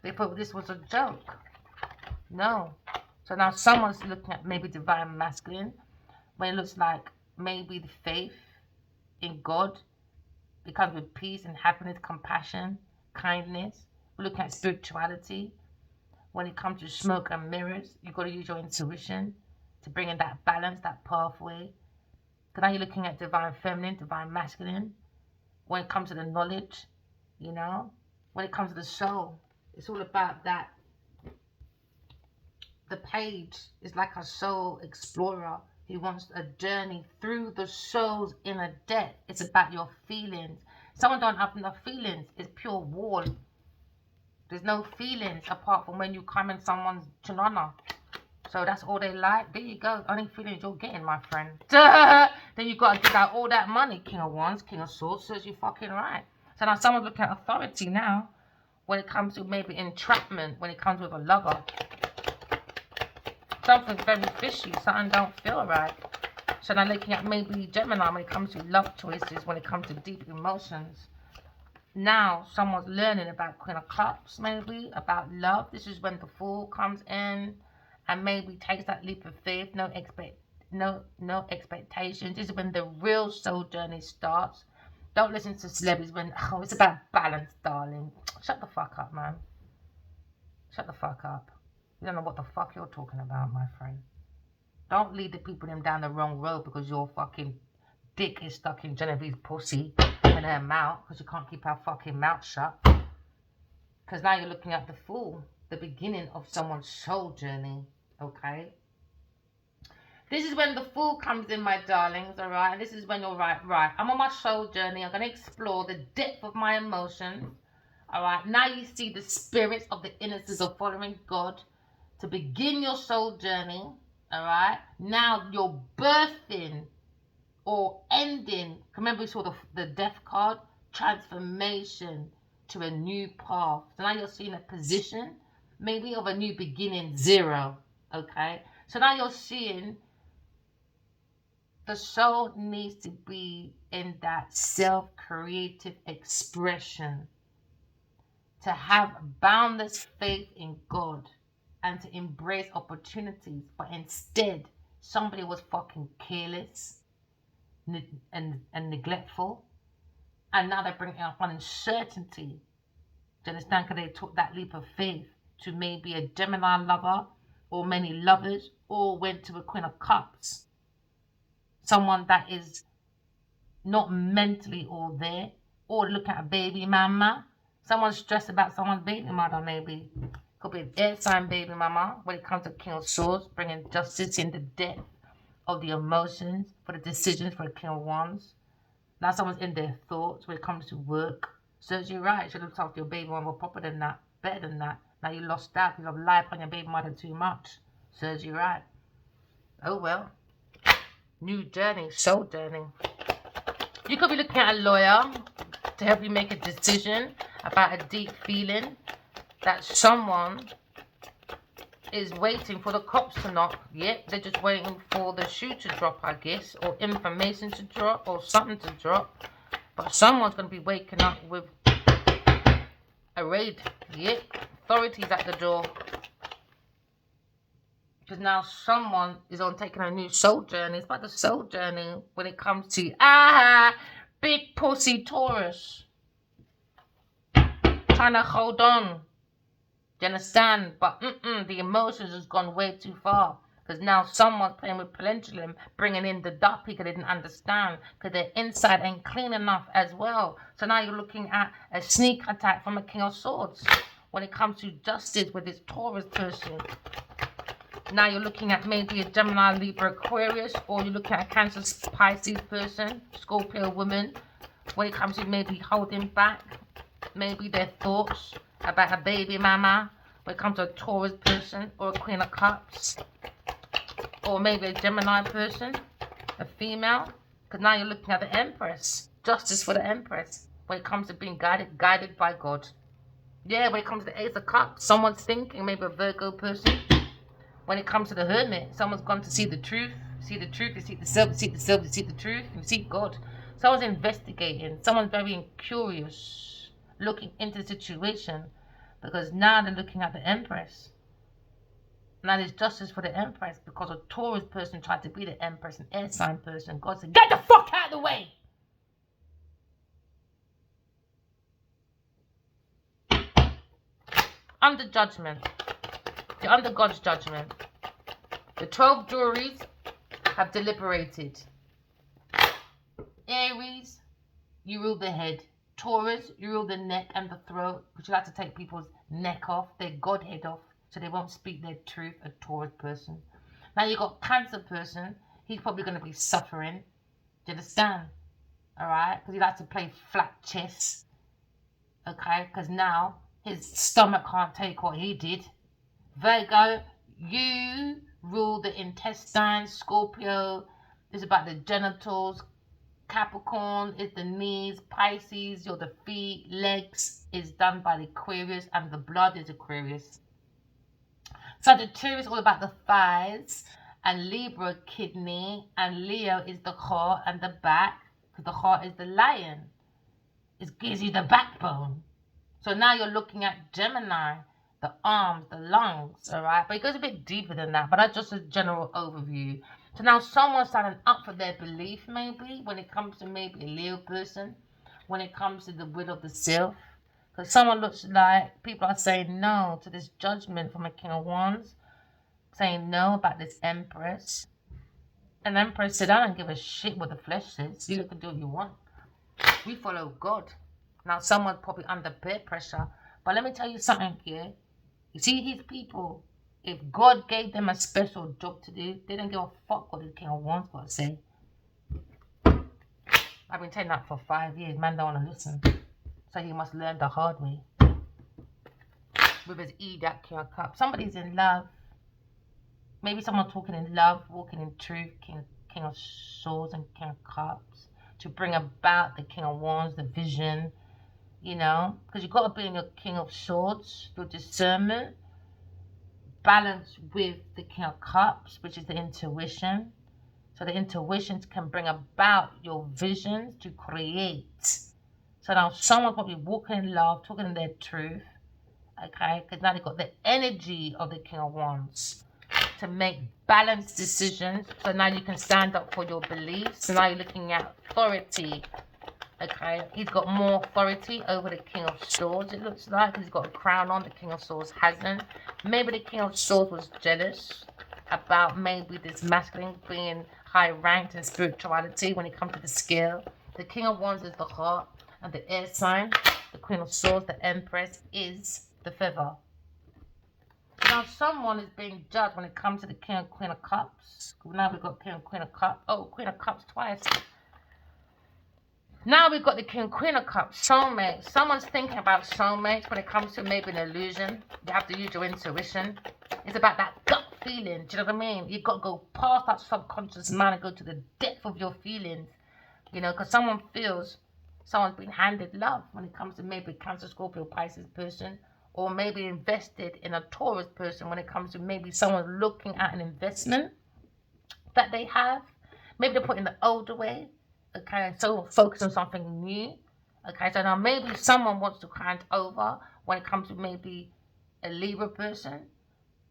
They thought this was a joke. No. So now someone's looking at maybe divine masculine when it looks like maybe the faith in God becomes with peace and happiness, compassion, kindness. We're looking at spirituality. When it comes to smoke and mirrors, you've got to use your intuition to bring in that balance, that pathway. Because now you're looking at divine feminine, divine masculine. When it comes to the knowledge, you know, when it comes to the soul, it's all about that. The page is like a soul explorer who wants a journey through the soul's inner depth. It's about your feelings. Someone don't have enough feelings. It's pure wall. There's no feelings apart from when you come in someone's chanana. So that's all they like. There you go. Only feelings you're getting, my friend. Then you got to give out all that money. King of Wands, King of Swords, says you fucking right. So now someone's looking at authority now when it comes to maybe entrapment, when it comes with a lover. Something's very fishy. Something don't feel right. So now looking at maybe Gemini when it comes to love choices, when it comes to deep emotions. Now someone's learning about Queen of Cups, maybe about love. This is when the Fool comes in and maybe takes that leap of faith. No expectations. This is when the real soul journey starts. Don't listen to celebrities when it's about balance, darling. Shut the fuck up, man. Shut the fuck up. You don't know what the fuck you're talking about, my friend. Don't lead the people them down the wrong road because your fucking dick is stuck in Genevieve's pussy in her mouth because you can't keep her fucking mouth shut. Because now you're looking at the Fool, the beginning of someone's soul journey, okay? This is when the Fool comes in, my darlings, all right? And this is when you're right. I'm on my soul journey. I'm going to explore the depth of my emotions, all right? Now you see the spirits of the innocence of following God to begin your soul journey, all right? Now you're birthing or ending. Remember we saw the death card? Transformation to a new path. So now you're seeing a position, maybe of a new beginning, 0, okay? So now you're seeing the soul needs to be in that self-creative expression, to have boundless faith in God and to embrace opportunities. But instead, somebody was fucking careless and neglectful. And now they're bringing up uncertainty. Do you understand? Because they took that leap of faith to maybe a Gemini lover or many lovers, or went to a Queen of Cups. Someone that is not mentally all there, or look at a baby mama. Someone's stressed about someone's baby mother, maybe. Could be an air sign baby mama when it comes to King of Swords, bringing justice in the depth of the emotions for the decisions for the King of Wands. Now someone's in their thoughts when it comes to work. Serves you right. You should look after your baby mama proper than that, better than that. Now you lost out because you've lied upon your baby mother too much. Serves you right. Oh well. New journey, soul journey. You could be looking at a lawyer to help you make a decision about a deep feeling that someone is waiting for the cops to knock. Yep, they're just waiting for the shoe to drop, I guess, or information to drop, or something to drop. But someone's going to be waking up with a raid. Yep, authorities at the door. Because now someone is on taking a new soul journey. It's about the soul journey when it comes to, big pussy Taurus. Trying to hold on. Do you understand? But the emotions has gone way too far. Because now someone's playing with pendulum, bringing in the dark people they didn't understand. Because their inside ain't clean enough as well. So now you're looking at a sneak attack from a King of Swords. When it comes to justice with this Taurus person. Now you're looking at maybe a Gemini, Libra, Aquarius. Or you're looking at a Cancer, Pisces person. Scorpio woman. When it comes to maybe holding back. Maybe their thoughts about a baby mama. When it comes to a Taurus person or a Queen of Cups. Or maybe a Gemini person, a female. Because now you're looking at the Empress. Justice for the Empress. When it comes to being guided by God. Yeah, when it comes to the Ace of Cups, someone's thinking, maybe a Virgo person. When it comes to the Hermit, someone's gone to see the truth. See the truth, you see the self, you see the self, you see the truth, you see God. Someone's investigating. Someone's very curious. Looking into the situation. Because now they're looking at the Empress. Now there's justice for the Empress. Because a Taurus person tried to be the Empress, an air sign person. God said, get the fuck out of the way! Under judgment. You're under God's judgment. The 12 juries have deliberated. Aries, you rule the head. Taurus, you rule the neck and the throat, because you like to take people's neck off, their godhead off, so they won't speak their truth, a Taurus person. Now you got Cancer person, he's probably going to be suffering. Do you understand? Alright? Because he likes to play flat chess. Okay? Because now his stomach can't take what he did. Virgo, you rule the intestines. Scorpio is about the genitals. Capricorn is the knees. Pisces, you're the feet. Legs is done by the Aquarius, and the blood is Aquarius. Sagittarius is all about the thighs, and Libra, kidney, and Leo is the heart and the back, because the heart is the lion. It gives you the backbone. So now you're looking at Gemini, the arms, the lungs, all right? But it goes a bit deeper than that, but that's just a general overview. So now someone's standing up for their belief, maybe, when it comes to maybe a Leo person, when it comes to the will of the self. Because someone looks like people are saying no to this judgment from a King of Wands, saying no about this Empress. And Empress said, I don't give a shit what the flesh says. You can do what you want. We follow God. Now someone's probably under peer pressure. But let me tell you something here. You see these people, if God gave them a special job to do, they don't give a fuck what the King of Wands got to say. I've been telling that for 5 years. Man don't want to listen. So he must learn the hard way. With his that King of Cups. Somebody's in love. Maybe someone talking in love, walking in truth, King of Swords and King of Cups. To bring about the King of Wands, the vision. You know, because you've got to be in your King of Swords, your discernment, balance with the King of Cups, which is the intuition. So the intuitions can bring about your visions to create. So now someone's probably walking in love, talking in their truth, okay? Because now they've got the energy of the King of Wands to make balanced decisions. So now you can stand up for your beliefs. So now you're looking at authority. Okay, he's got more authority over the King of Swords, it looks like. He's got a crown on, the King of Swords hasn't. Maybe the King of Swords was jealous about maybe this masculine being high ranked in spirituality when it comes to the scale. The King of Wands is the heart, and the air sign, the Queen of Swords, the Empress, is the feather. Now someone is being judged when it comes to the King and Queen of Cups. Now we've got King and Queen of Cups. Oh, Queen of Cups twice. Now we've got the King and Queen of Cups, soulmate. Someone's thinking about soulmates when it comes to maybe an illusion. You have to use your intuition. It's about that gut feeling. Do you know what I mean? You've got to go past that subconscious mind and go to the depth of your feelings. You know, because someone feels Someone's been handed love when it comes to maybe Cancer, Scorpio, Pisces person, or maybe invested in a Taurus person when it comes to maybe someone looking at an investment that they have. Maybe they're putting the old away. Okay, so focus on something new. Okay, so now maybe someone wants to hand over when it comes to maybe a Libra person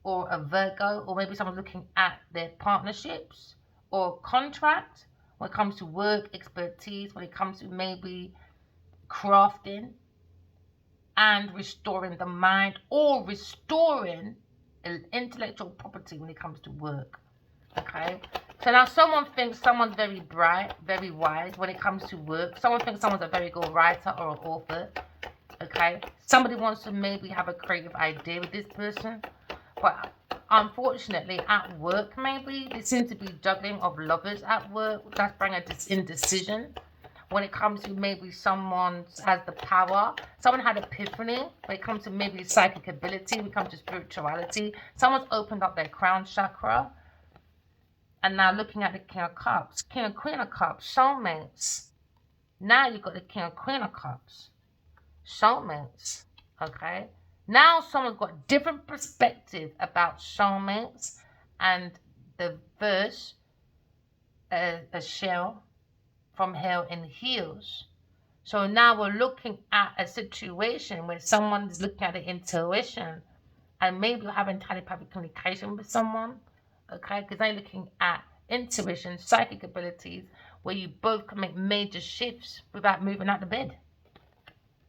or a Virgo, or maybe someone's looking at their partnerships or contract when it comes to work, expertise, when it comes to maybe crafting and restoring the mind or restoring intellectual property when it comes to work. Okay, so now someone thinks someone's very bright, very wise when it comes to work. Someone thinks someone's a very good writer or an author. Okay, somebody wants to maybe have a creative idea with this person, but unfortunately at work maybe there seems to be juggling of lovers at work. That's bringing this indecision when it comes to maybe someone has the power. Someone had epiphany when it comes to maybe psychic ability, when it comes to spirituality. Someone's opened up their crown chakra. And now looking at the King of Cups, King and Queen of Cups, soulmates. Now you've got the King and Queen of Cups, soulmates. Okay. Now someone's got different perspective about soulmates, and the verse, a shell from hell in heels. So now we're looking at a situation where someone is looking at the intuition, and maybe you're having telepathic communication with someone. Okay, because they're looking at intuition, psychic abilities, where you both can make major shifts without moving out of bed.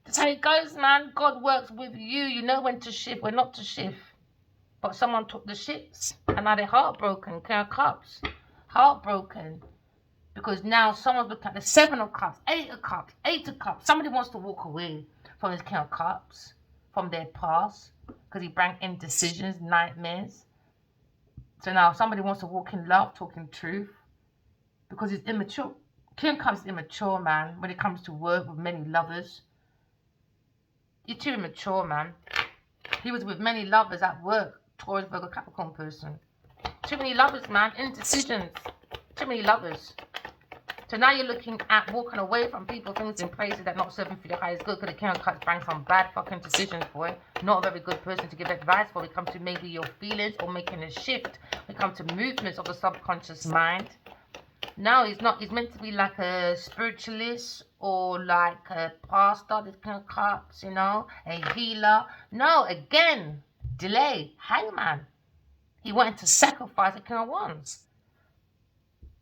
That's how it goes, man. God works with you. You know when to shift, when not to shift. But someone took the shifts, and now they're heartbroken. King of Cups, heartbroken, because now someone's looking at the Seven of Cups, Eight of Cups, Eight of Cups. Somebody wants to walk away from this King of Cups, from their past, because he brought indecisions, nightmares. So now somebody wants to walk in love, talking truth, because he's immature. King Cups is immature, man, when it comes to work with many lovers. He's too immature, man. He was with many lovers at work, Taurus, Virgo, Capricorn person. Too many lovers, man, indecisions. Too many lovers. So now you're looking at walking away from people, things in places that not serving for your highest good, because the King of Cups brings some bad fucking decisions, boy. Not a very good person to give advice for when it comes to maybe your feelings or making a shift when it comes to movements of the subconscious mind. No, he's meant to be like a spiritualist or like a pastor, this King of Cups, you know, a healer. No, again, delay, hangman. He wanted to sacrifice the King of Wands.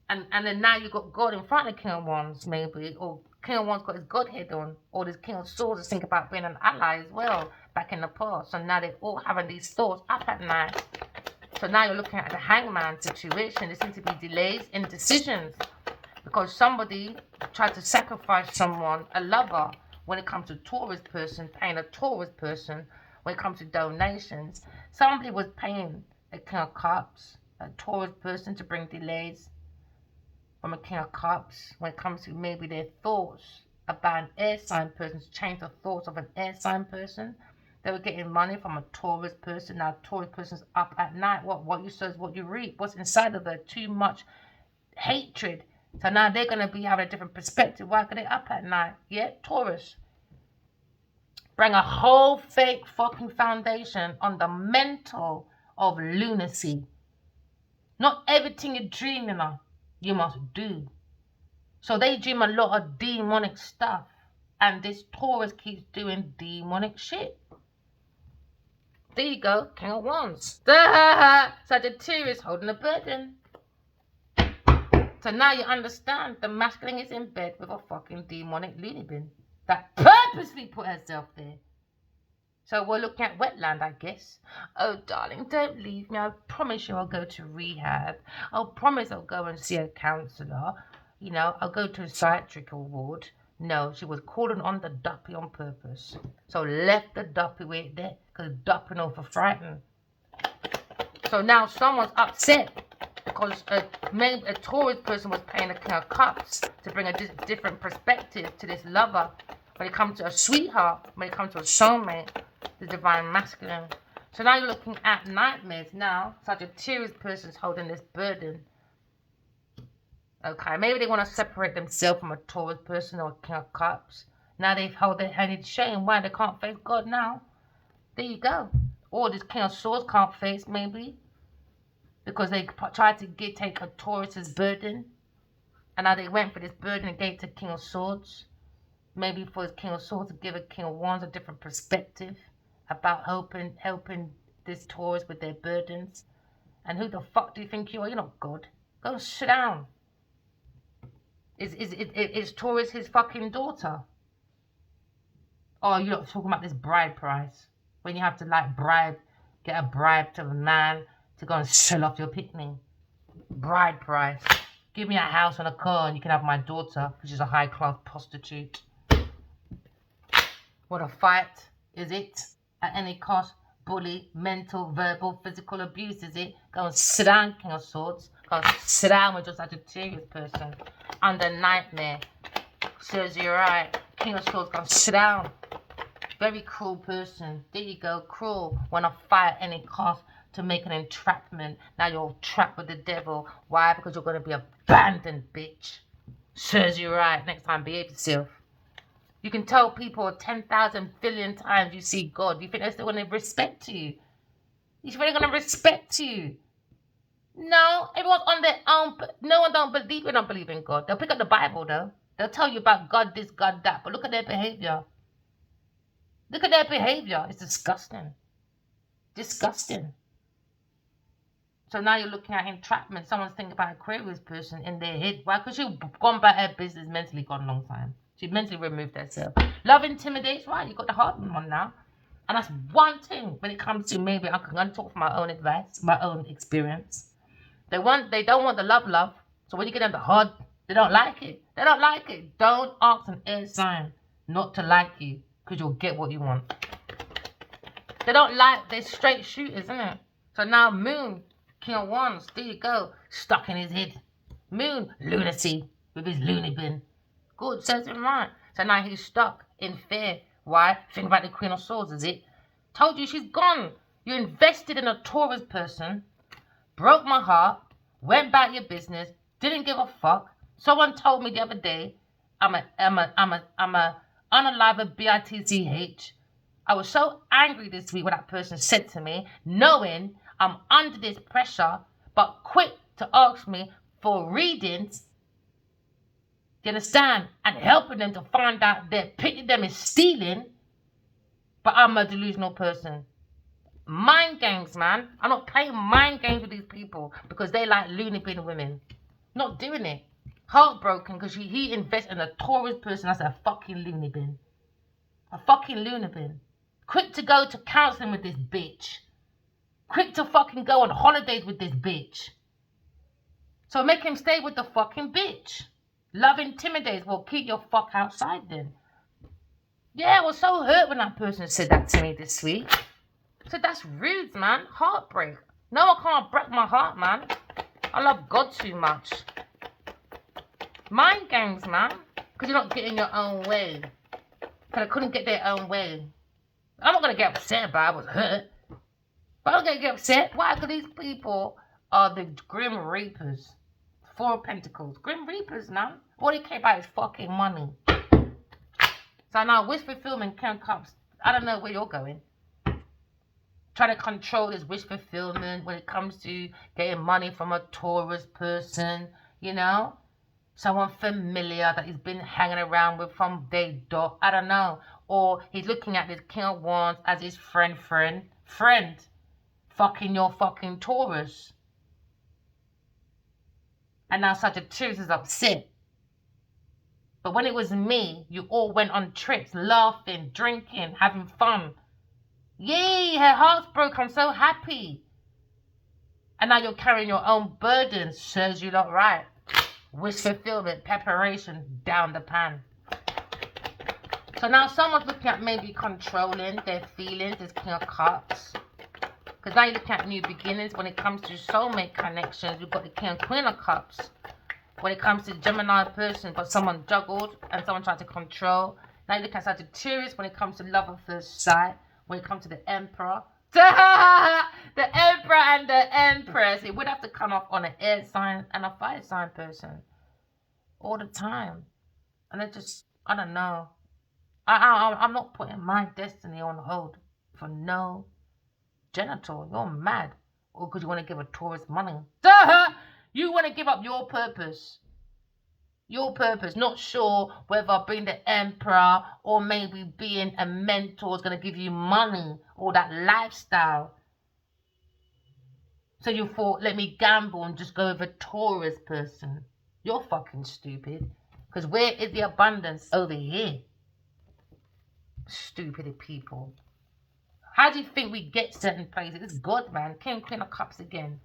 And then now you've got God in front of King of Wands, maybe, or King of Wands got his Godhead on, or this King of Swords is thinking about being an ally as well back in the past. So now they're all having these thoughts up at night. So now you're looking at the hangman situation. There seems to be delays in decisions because somebody tried to sacrifice someone, a lover, when it comes to Taurus person, paying a Taurus person, when it comes to donations. Somebody was paying a King of Cups, a Taurus person, to bring delays from a King of Cups when it comes to maybe their thoughts about an air sign person, to change the thoughts of an air sign person. They were getting money from a Taurus person. Now Taurus person's up at night. What you sow is what you reap. What's inside of there? Too much hatred. So now they're going to be having a different perspective. Why are they up at night? Yeah, Taurus. Bring a whole fake fucking foundation on the mental of lunacy. Not everything you're dreaming of, you must do. So they dream a lot of demonic stuff. And this Taurus keeps doing demonic shit. There you go, King of Wands. Sagittarius holding a burden. So now you understand the masculine is in bed with a fucking demonic loony bin that purposely put herself there. So we're looking at wetland, I guess. Oh, darling, don't leave me. I promise you I'll go to rehab. I promise I'll go and see a counsellor. You know, I'll go to a psychiatric ward. No, she was calling on the duppy on purpose. So left the duppy where it there, because duppy over frightened. So now someone's upset because maybe a Taurus person was paying a King of Cups to bring a different perspective to this lover. When it comes to a sweetheart, when it comes to a soulmate, the divine masculine. So now you're looking at nightmares now. Sagittarius person's holding this burden. Okay, maybe they want to separate themselves from a Taurus person or a King of Cups. Now they hold their head in shame. Why? They can't face God now. There you go. Or this King of Swords can't face, maybe, because they tried to take a Taurus's burden. And now they went for this burden and gave to King of Swords. Maybe for his King of Swords to give a King of Wands a different perspective about helping this Taurus with their burdens. And who the fuck do you think you are? You're not God. Go sit down. Is Taurus his fucking daughter? Oh, you're not talking about this bride price. When you have to get a bribe to a man to go and sell off your picnic. Bride price. Give me a house and a car and you can have my daughter, which is a high class prostitute. What a fight, is it? At any cost, bully, mental, verbal, physical abuse, is it? Go and sit down, King of Swords. Go and sit down with just a Sagittarius person. Under nightmare. Serves you right. King of Swords, go and sit down. Very cruel person. There you go, cruel. Wanna fight at any cost to make an entrapment. Now you're trapped with the devil. Why? Because you're gonna be abandoned, bitch. Serves you right. Next time, behave yourself. You can tell people 10,000 billion times you see God. You think they're still going to respect you? You think they're going to respect you? No, everyone's on their own. No one don't believe in God. They'll pick up the Bible though. They'll tell you about God this, God that. But look at their behavior. Look at their behavior. It's disgusting. Disgusting. So now you're looking at entrapment. Someone's thinking about a Aquarius person in their head. Why? Because she's gone by her business, mentally gone a long time. She mentally removed herself. Love intimidates, right? You got the hard one now. And that's one thing when it comes to maybe I'm going to talk from my own advice, my own experience. They don't want the love. So when you get them the hard, they don't like it. They don't like it. Don't ask an air sign not to like you because you'll get what you want. They don't like, they're straight shooters, isn't it? So now Moon, King of Wands, there you go, stuck in his head. Moon, lunacy with his loony bin. Good, says him right. So now he's stuck in fear. Why? Think about the Queen of Swords, is it? Told you she's gone. You invested in a Taurus person, broke my heart, went about your business, didn't give a fuck. Someone told me the other day, I'm a unalive bitch. I was so angry this week when that person said to me, knowing I'm under this pressure, but quick to ask me for readings. Do you understand? And helping them to find out that picking them is stealing. But I'm a delusional person. Mind games, man. I'm not playing mind games with these people because they like loony bin women. Not doing it. Heartbroken because he invests in a Taurus person that's a fucking loony bin. A fucking loony bin. Quick to go to counseling with this bitch. Quick to fucking go on holidays with this bitch. So make him stay with the fucking bitch. Love intimidates. Well, keep your fuck outside then. Yeah, I was so hurt when that person said that to me this week. So that's rude, man. Heartbreak. No one can't break my heart, man. I love God too much. Mind games, man. Because you're not getting your own way. Because I couldn't get their own way. I'm not going to get upset about it. I was hurt. But I'm going to get upset. Why? Because these people are the Grim Reapers. Four of Pentacles. Grim Reapers, man. All they care about is fucking money. So now, wish fulfillment, King of Cups. I don't know where you're going. Trying to control this wish fulfillment when it comes to getting money from a Taurus person, you know? Someone familiar that he's been hanging around with from day dot. I don't know. Or he's looking at this King of Wands as his friend. Fucking your fucking Taurus. And now Sagittarius is upset. But when it was me, you all went on trips, laughing, drinking, having fun. Yay, her heart's broke. I'm so happy. And now you're carrying your own burdens. Serves you lot right. Wish fulfillment, preparation, down the pan. So now someone's looking at maybe controlling their feelings, this King of Cups. Because now you're looking at new beginnings. When it comes to soulmate connections, we've got the King and Queen of Cups. When it comes to Gemini person, but someone juggled and someone tried to control. Now you look at Sagittarius when it comes to love at first sight. When it comes to the Emperor. The Emperor and the Empress. It would have to come off on an air sign and a fire sign person. all the time. And I don't know. I'm not putting my destiny on hold for no genital. You're mad. Or because you want to give a tourist money. Duh! You want to give up your purpose. Your purpose. Not sure whether being the emperor or maybe being a mentor is going to give you money or that lifestyle. So you thought, let me gamble and just go with a tourist person. You're fucking stupid. Because where is the abundance? Over here. Stupid people. How do you think we get certain places? It's God, man. King Queen of Cups again.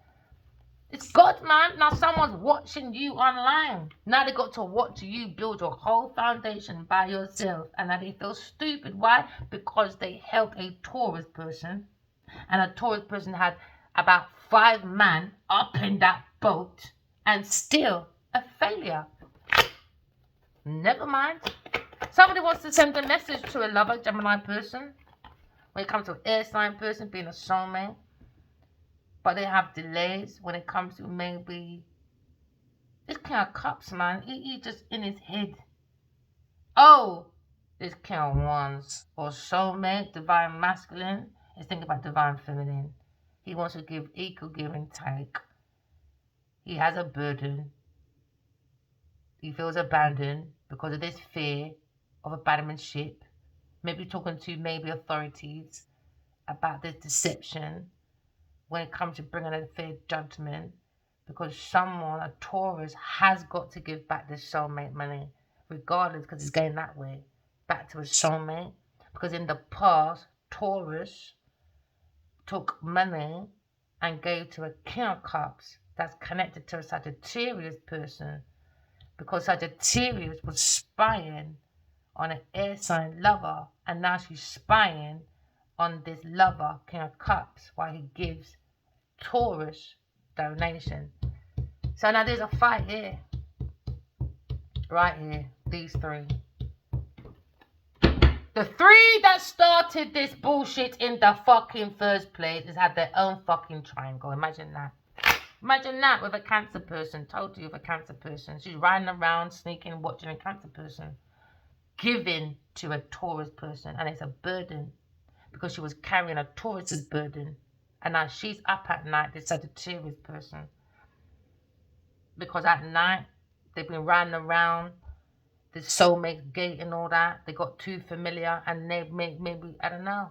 It's God, man. Now someone's watching you online. Now they got to watch you build your whole foundation by yourself. And now they feel stupid. Why? Because they helped a tourist person. And a tourist person had about 5 men up in that boat. And still a failure. Never mind. Somebody wants to send a message to a lover, Gemini person. When it comes to an air sign person being a soulmate. But they have delays when it comes to maybe this King of Cups, man. He just in his head. Oh, this King of Wands or soulmate, divine masculine is thinking about divine feminine. He wants to give equal give and take. He has a burden. He feels abandoned because of this fear of abandonmentship. Maybe talking to maybe authorities about this deception when it comes to bringing a fair judgment, because someone, a Taurus, has got to give back this soulmate money, regardless, because it's going that way, back to a soulmate. Because in the past, Taurus took money and gave to a King of Cups that's connected to a Sagittarius person, because Sagittarius was spying on an air sign lover, and now she's spying on this lover, King of Cups, while he gives Taurus donation. So now there's a fight here. Right here. These three. The three that started this bullshit in the fucking first place has had their own fucking triangle. Imagine that. Imagine that with a Cancer person. Told you, with a Cancer person. She's riding around, sneaking, watching a Cancer person. Giving to a Taurus person. And it's a burden. Because she was carrying a Taurus's burden. And now she's up at night, this Sagittarius person. Because at night, they've been riding around, the soulmate gate and all that. They got too familiar and they maybe, I don't know.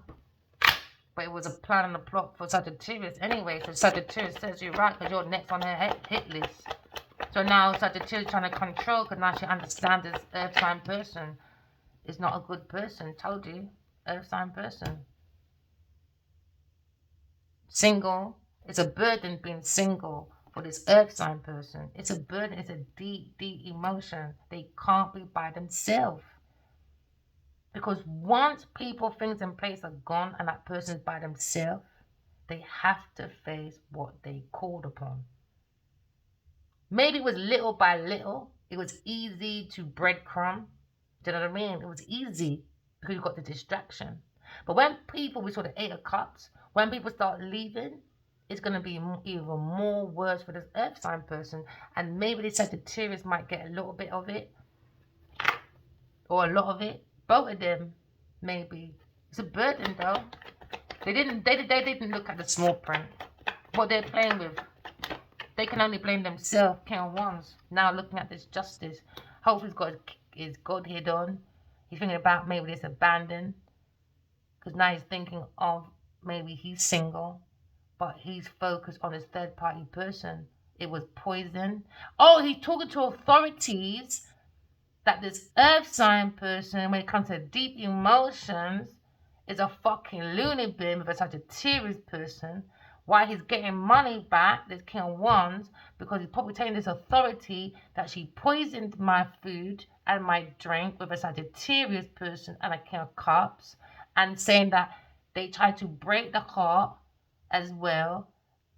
But it was a plan and a plot for Sagittarius anyway. So Sagittarius says you're right because you're next on her hit list. So now Sagittarius trying to control because now she understands this earth sign person is not a good person. Told you, earth sign person. Single. It's a burden being single for this earth sign person. It's a burden. It's a deep, deep emotion. They can't be by themselves. Because once people, things in place are gone and that person is by themselves, they have to face what they called upon. Maybe it was little by little. It was easy to breadcrumb. Do you know what I mean? It was easy because you got the distraction. But when people, we saw the 8 of Cups, when people start leaving, it's going to be even more worse for this earth sign person. And maybe the Sagittarius might get a little bit of it. Or a lot of it. Both of them, maybe. It's a burden though. They didn't look at the small print. What they're playing with. They can only blame themselves, King of Wands. Now looking at this justice. Hopefully he's got his God head on. He's thinking about maybe this abandon. Because now he's thinking of maybe he's single. But he's focused on his third party person. It was poison. Oh, he's talking to authorities that this earth sign person, when it comes to deep emotions, is a fucking loony bin with a Sagittarius person. Why he's getting money back, this King of Wands, because he's probably telling this authority that she poisoned my food and my drink with a Sagittarius person and a King of Cups, and saying that they tried to break the heart as well,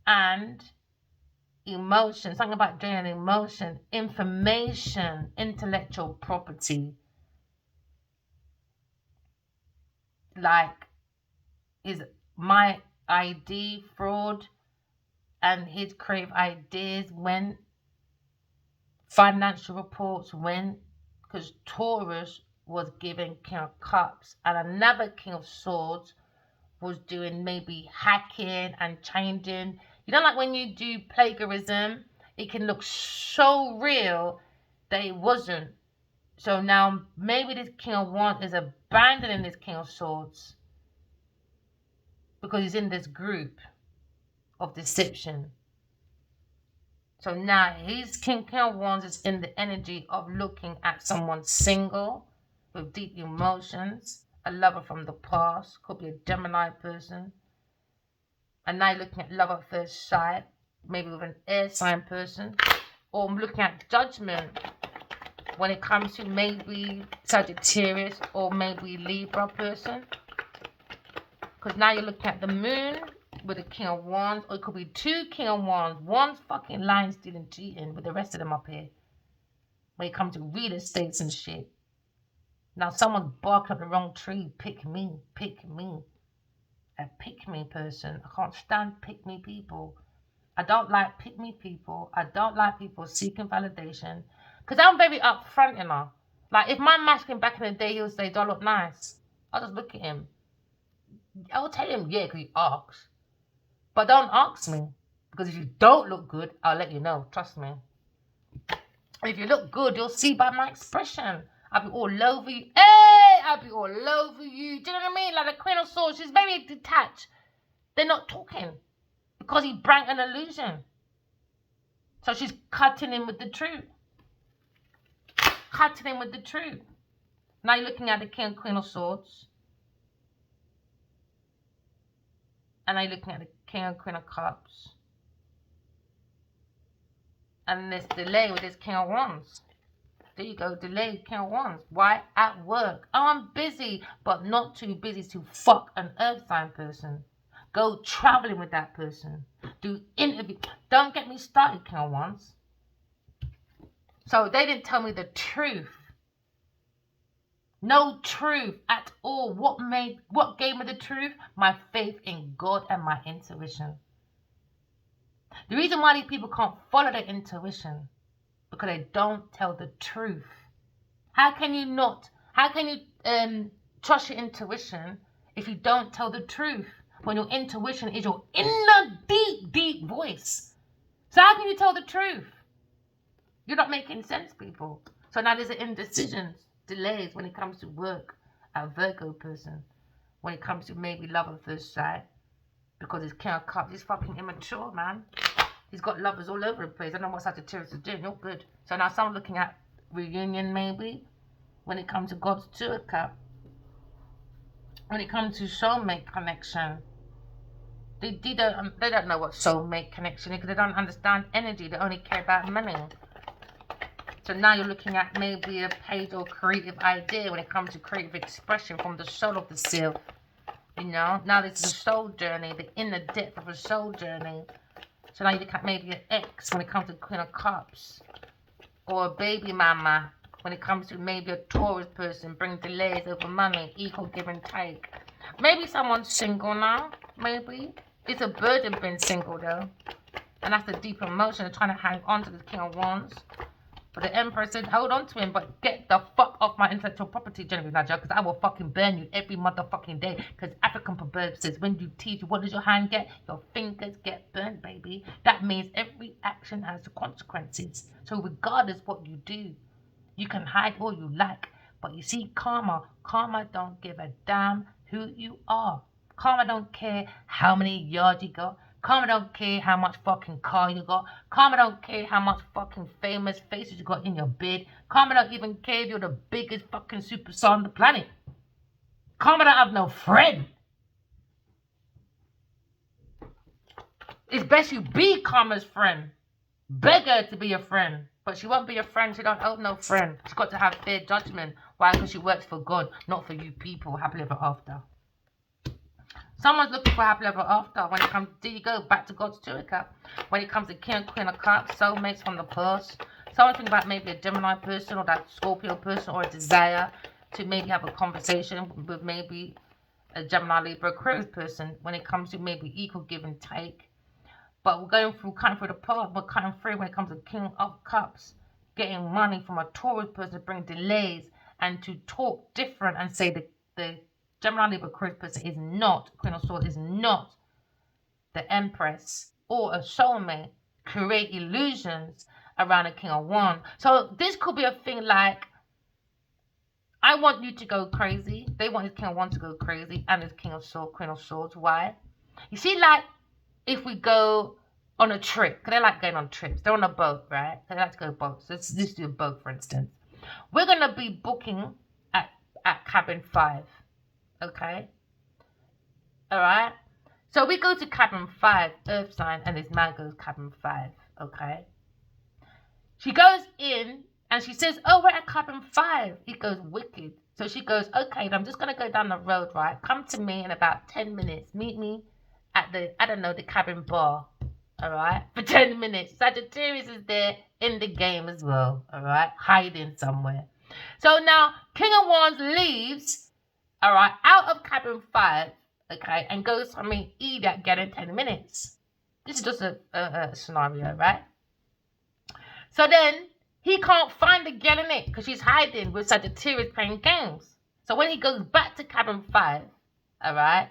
and emotion, something about draining emotion, information, intellectual property, like is my ID fraud and his crave ideas when Financial reports when, because Taurus was given King of Cups and another King of Swords was doing maybe hacking and changing. You know, like when you do plagiarism, it can look so real that it wasn't. So now maybe this King of Wands is abandoning this King of Swords because he's in this group of deception. So now his King of Wands is in the energy of looking at someone single with deep emotions, a lover from the past, could be a Gemini person. And now looking at love at first sight, maybe with an air sign person, or looking at judgment when it comes to maybe Sagittarius or maybe Libra person. Because now you're looking at the moon with the King of Wands, or it could be two King of Wands. One's fucking lying, stealing, cheating with the rest of them up here. When it comes to real estates and shit. Now someone's barking up the wrong tree. Pick me, pick me. A pick me person. I can't stand pick me people. I don't like pick me people. I don't like people seeking validation. Because I'm very upfront, you know. Like if my masculine back in the day, he'll say, "Do I look nice?" I'll just look at him. I'll tell him, yeah, because he asks. But don't ask me. Because if you don't look good, I'll let you know. Trust me. If you look good, you'll see by my expression. I'll be all over you. Hey! I'll be all over you. Do you know what I mean? Like the Queen of Swords, she's very detached. They're not talking. Because he brought an illusion. So she's cutting him with the truth. Cutting him with the truth. Now you're looking at the King and Queen of Swords. And now you're looking at the King and Queen of Cups. And this delay with this King of Wands. There you go, delay, King of Wands. Why? At work. Oh, I'm busy, but not too busy to fuck an earth sign person. Go traveling with that person. Do interview. Don't get me started, King of Wands. So they didn't tell me the truth. No truth at all. What gave me the truth? My faith in God and my intuition. The reason why these people can't follow their intuition, because they don't tell the truth. How can you trust your intuition if you don't tell the truth? When your intuition is your inner deep voice. So how can you tell the truth? You're not making sense, people. So now there's indecisions, delays when it comes to work. A Virgo person. When it comes to maybe love at first sight. Because his King of Cups is fucking immature, man. He's got lovers all over the place. I don't know what Sagittarius is doing. You're good. So now someone looking at reunion maybe. When it comes to God's Two of Cups. When it comes to soulmate connection. They don't know what soulmate connection is because they don't understand energy. They only care about money. So now you're looking at maybe a page or creative idea when it comes to creative expression from the soul of the self. You know, now this is a soul journey, the inner depth of a soul journey. So now you look at maybe an ex when it comes to Queen of Cups. Or a baby mama when it comes to maybe a Taurus person, bring delays over money, equal give and take. Maybe someone's single now, maybe. It's a burden being single though. And that's the deep emotion of trying to hang on to the King of Wands. But the Emperor said, hold on to him, but get the fuck off my intellectual property, Genevieve Naja, because I will fucking burn you every motherfucking day. Because African proverb says, when you teach, what does your hand get? Your fingers get burnt, baby. That means every action has consequences. So regardless what you do, you can hide all you like. But you see, karma don't give a damn who you are. Karma don't care how many yards you got. Karma don't care how much fucking car you got. Karma don't care how much fucking famous faces you got in your bed. Karma don't even care if you're the biggest fucking superstar on the planet. Karma don't have no friend. It's best you be Karma's friend. Beg her to be your friend. But she won't be your friend. She don't own no friend. She's got to have fair judgment. Why? Because she works for God, not for you people. Happily ever after. Someone's looking for happily ever after. When it comes, there you go, back to God's Two of Cups. When it comes to King and Queen of Cups, soulmates from the past. Someone's thinking about maybe a Gemini person or that Scorpio person or a desire to maybe have a conversation with maybe a Gemini, Libra, Aquarius person. When it comes to maybe equal give and take. But we're going through, cutting through the path. We're cutting through when it comes to King of Cups. getting money from a Taurus person to bring delays and to talk different and say the Gemini Libra Aquarius person is not, Queen of Swords is not the Empress or a soulmate, create illusions around a King of Wands. So this could be a thing like, I want you to go crazy. They want his King of Wands to go crazy and his King of Swords, Queen of Swords. Why? You see, like, if we go on a trip, because they like going on trips. They're on a boat, right? They like to go boats. So let's do a boat, for instance. We're going to be booking at cabin 5, okay? All right? So we go to cabin 5, Earth sign, and this man goes cabin 5, okay? She goes in, and she says, oh, we're at cabin 5. He goes, wicked. So she goes, okay, I'm just going to go down the road, right? Come to me in about 10 minutes. Meet me at the, I don't know, the cabin bar. All right, for 10 minutes. Sagittarius is there in the game as well. All right, hiding somewhere. So now King of Wands leaves, all right, out of cabin 5, okay, and goes to eat that get in 10 minutes. This is just a scenario, right? So then he can't find the girl in it because she's hiding with Sagittarius playing games. So when he goes back to cabin 5, all right,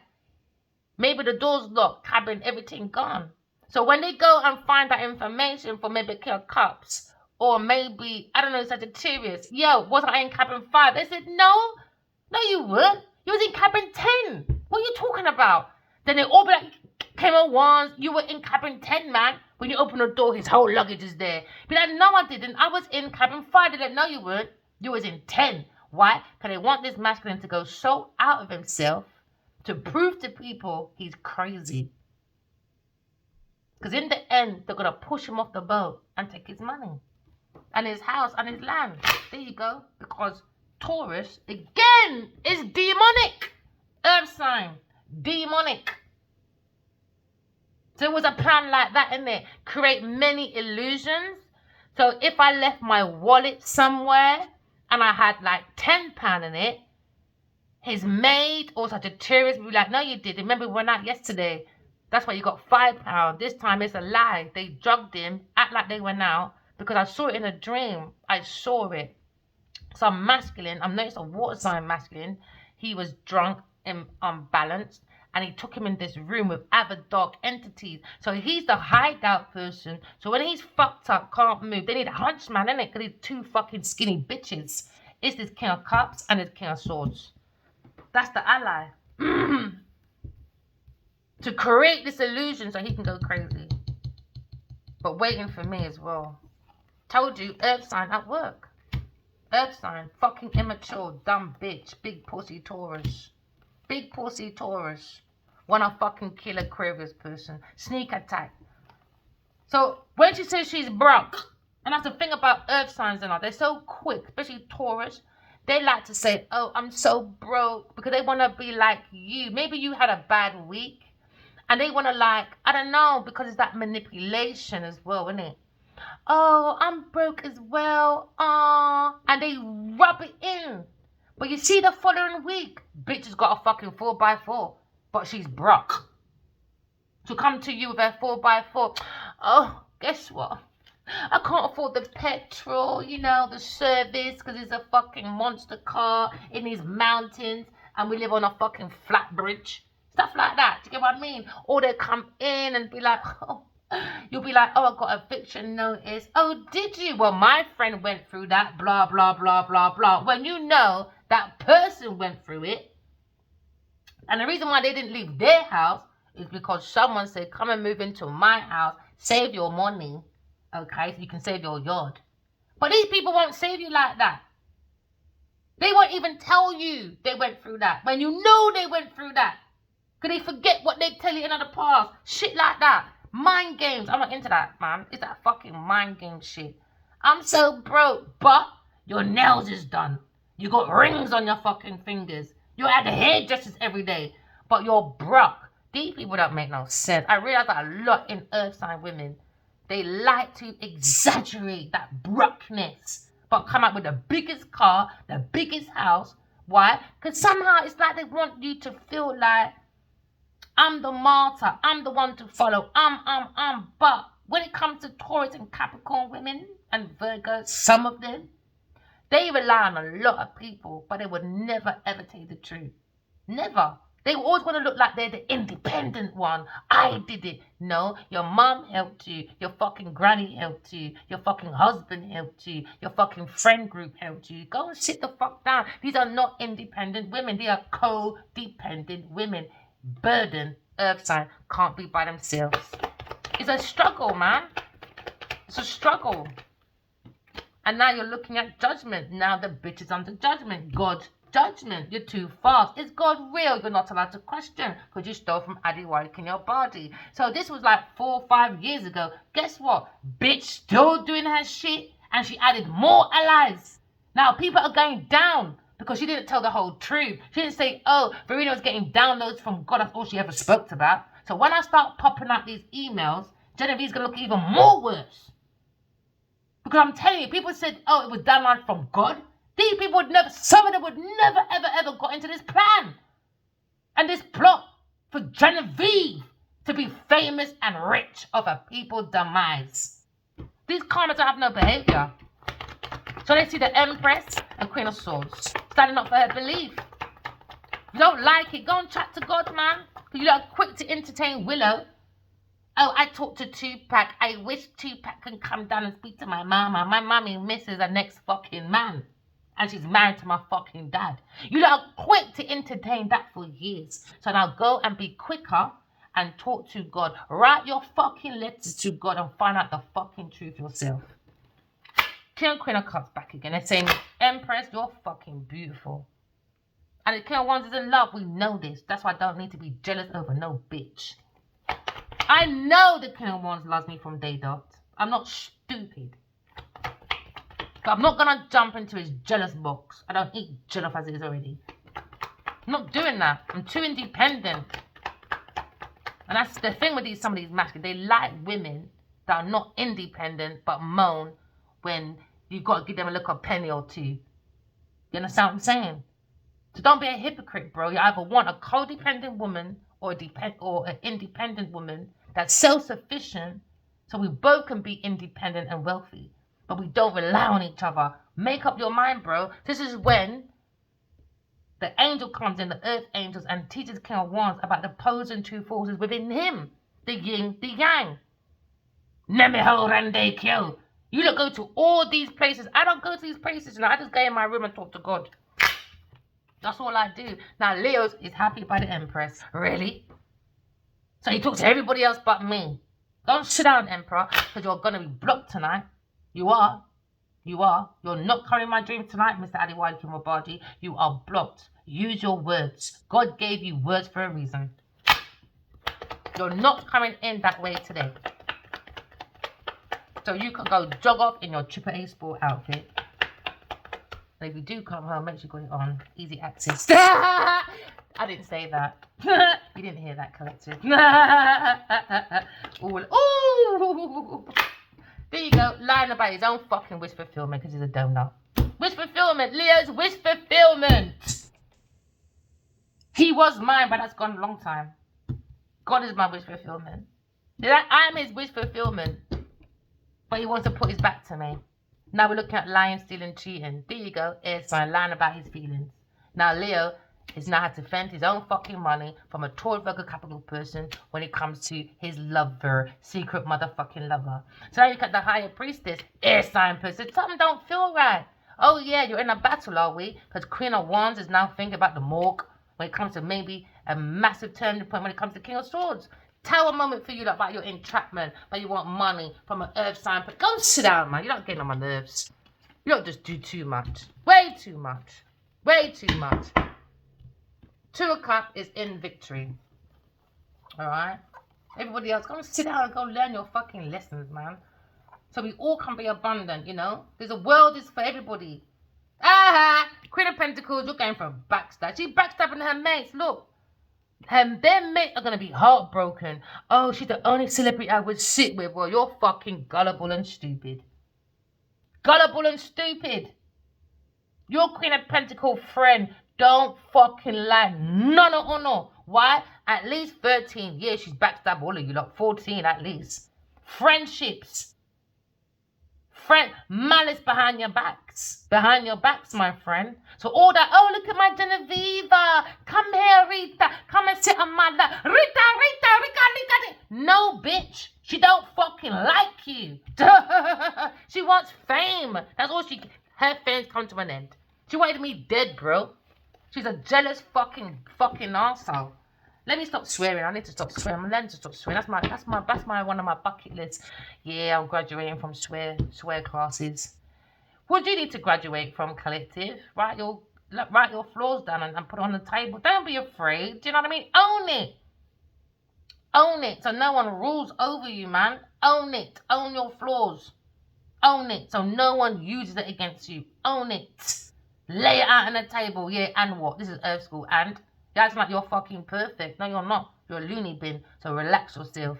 maybe the door's locked, cabin, everything gone. So when they go and find that information for maybe King of Cups or maybe, I don't know, Sagittarius, yo, wasn't I in cabin 5? They said, no, you weren't. You was in cabin 10. What are you talking about? Then they all be like, King of Wands, you were in cabin 10, man. When you open the door, his whole luggage is there. Be like, no, I didn't. I was in cabin 5. They didn't know you weren't. You was in 10. Why? Because they want this masculine to go so out of himself to prove to people he's crazy. Because in the end, they're going to push him off the boat and take his money and his house and his land. There you go. Because Taurus, again, is demonic. Earth sign, demonic. So it was a plan like that, isn't it? Create many illusions. So if I left my wallet somewhere and I had like £10 in it, his maid or Sagittarius would be like, no, you did. Remember, we went out yesterday. That's why you got £5. This time it's a lie. They drugged him, act like they went out, because I saw it in a dream. I saw it. So I'm masculine. I'm noticed a water sign masculine. He was drunk and unbalanced, and he took him in this room with other dark entities. So he's the hideout person. So when he's fucked up, can't move, they need a hunchman, innit? Because he's 2 fucking skinny bitches. It's this King of Cups and this King of Swords. That's the ally. To create this illusion so he can go crazy. But waiting for me as well. Told you, Earth sign at work. Earth sign, fucking immature, dumb bitch, big pussy Taurus. Big pussy Taurus. Wanna fucking kill Aquarius person. Sneak attack. So when she says she's broke, and that's the thing about Earth signs and all, they're so quick, especially Taurus. They like to say, oh, I'm so broke, because they want to be like you. Maybe you had a bad week. And they want to like, I don't know, because it's that manipulation as well, isn't it? Oh, I'm broke as well. And they rub it in. But you see the following week, bitch has got a fucking 4x4. But she's broke. To come to you with her 4x4. Oh, guess what? I can't afford the petrol, you know, the service, because it's a fucking monster car in these mountains. And we live on a fucking flat bridge. Stuff like that. Do you get what I mean? Or they come in and be like, oh, you'll be like, oh, I got eviction notice. Oh, did you? Well, my friend went through that, blah, blah, blah, blah, blah. When you know that person went through it, and the reason why they didn't leave their house is because someone said, come and move into my house, save your money, okay, so you can save your yard. But these people won't save you like that. They won't even tell you they went through that when you know they went through that. Because they forget what they tell you in the past. Shit like that. Mind games. I'm not into that, man. It's that fucking mind game shit. I'm so broke, but your nails is done. You got rings on your fucking fingers. You're at the hairdressers every day, but you're broke. These people don't make no sense. I realize that a lot in Earth sign women. They like to exaggerate that brokenness, but come up with the biggest car, the biggest house. Why? Because somehow it's like they want you to feel like, I'm the martyr. I'm the one to follow. But when it comes to Taurus and Capricorn women, and Virgos, some of them, they rely on a lot of people, but they would never ever tell you the truth. Never. They always want to look like they're the independent one. I did it. No, your mom helped you. Your fucking granny helped you. Your fucking husband helped you. Your fucking friend group helped you. Go and sit the fuck down. These are not independent women. They are codependent women. Burden, earth sign, can't be by themselves. It's a struggle, man. It's a struggle. And now you're looking at judgment. Now the bitch is under judgment. God's judgment. You're too fast. Is God real? You're not allowed to question because you stole from Addy White in your body. So this was like 4 or 5 years ago. Guess what? Bitch still doing her shit and she added more allies. Now people are going down because she didn't tell the whole truth. She didn't say, oh, Verena was getting downloads from God. That's all she ever spoke about. So when I start popping out these emails, Genevieve's going to look even more worse. Because I'm telling you, people said, oh, it was downloaded from God. These people would never, some of them would never, ever got into this plan. And this plot for Genevieve to be famous and rich of a people's demise. These karmas have no behaviour. So they see the Empress and Queen of Swords standing up for her belief. If you don't like it, go and chat to God, man. Because you're not quick to entertain Willow. Oh, I talked to Tupac. I wish Tupac can come down and speak to my mama. My mommy misses the next fucking man. And she's married to my fucking dad. You lot are quick to entertain that for years. So now go and be quicker and talk to God. Write your fucking letters to God and find out the fucking truth yourself. King and Queen of Cups back again. They're saying, Empress, you're fucking beautiful. And the King of Wands is in love. We know this. That's why I don't need to be jealous over no bitch. I know the King of Wands loves me from day dot. I'm not stupid. But I'm not going to jump into his jealous box. I don't eat jollof as it is already. I'm not doing that. I'm too independent. And that's the thing with some of these masculine. They like women that are not independent but moan when you've got to give them a little penny or two. You understand what I'm saying? So don't be a hypocrite, bro. You either want a codependent woman or an independent woman that's self-sufficient so we both can be independent and wealthy. But we don't rely on each other. Make up your mind, bro. This is when the angel comes in, the earth angels, and teaches King of Wands about the opposing two forces within him. The yin, the yang. Nemiho Rende Kyo. You don't go to all these places. I don't go to these places. You know, I just go in my room and talk to God. That's all I do. Now, Leo is happy by the Empress. Really? So he talks to everybody else but me. Don't sit down, Emperor, because you're going to be blocked tonight. You are. You are. You're not coming in my dreams tonight, Mr. Adiwali Kimwabadi. You are blocked. Use your words. God gave you words for a reason. You're not coming in that way today. So you can go jog off in your AAA sport outfit. And if you do come home, make sure you got it on. Easy access. I didn't say that. You didn't hear that, collective. Ooh. There you go. Lying about his own fucking wish fulfillment because he's a donut. Wish fulfillment. Leo's wish fulfillment. He was mine, but that's gone a long time. God is my wish fulfillment. I'm his wish fulfillment. But he wants to put his back to me. Now we're looking at lying, stealing, cheating. There you go. Air sign, lying about his feelings. Now Leo is now had to fend his own fucking money from a Taurus Virgo capital person when it comes to his lover, secret motherfucking lover. So now you look at the higher priestess, air sign person. Something don't feel right. Oh yeah, you're in a battle, are we? Because Queen of Wands is now thinking about the morgue when it comes to maybe a massive turning point when it comes to King of Swords. Tell a moment for you about your entrapment, but you want money from an earth sign. But go sit down, man. You're not getting on my nerves. You don't just do too much. Way too much. Way too much. 2 of Cups is in victory. Alright? Everybody else, go and sit down and go learn your fucking lessons, man. So we all can be abundant, you know? There's a world is for everybody. Aha! Queen of Pentacles, you're going for a backstab. She's backstabbing her mates, look. Their mates are going to be heartbroken. Oh, she's the only celebrity I would sit with. Well, you're fucking gullible and stupid. Gullible and stupid. Your Queen of Pentacles friend, don't fucking lie. No. Why? At least 13 years she's backstabbed all of you lot. 14 at least. Friendships. friend, malice behind your backs. Behind your backs, my friend. So all that, oh, look at my Genevieve. Come here, Rita. Come and sit on my lap. Rita. No, bitch. She don't fucking like you. She wants fame. That's all her fame's come to an end. She wanted me dead, bro. She's a jealous fucking arsehole. Let me stop swearing. I need to stop swearing. I'm learning to stop swearing. That's my one of my bucket lists. Yeah, I'm graduating from swear classes. What do you need to graduate from, collective? Write your flaws down and put it on the table. Don't be afraid. Do you know what I mean? Own it. Own it. So no one rules over you, man. Own it. Own your flaws. Own it. So no one uses it against you. Own it. Lay it out on the table. Yeah, and what? This is Earth School. And that's like you're fucking perfect. No, you're not. You're a loony bin. So relax yourself.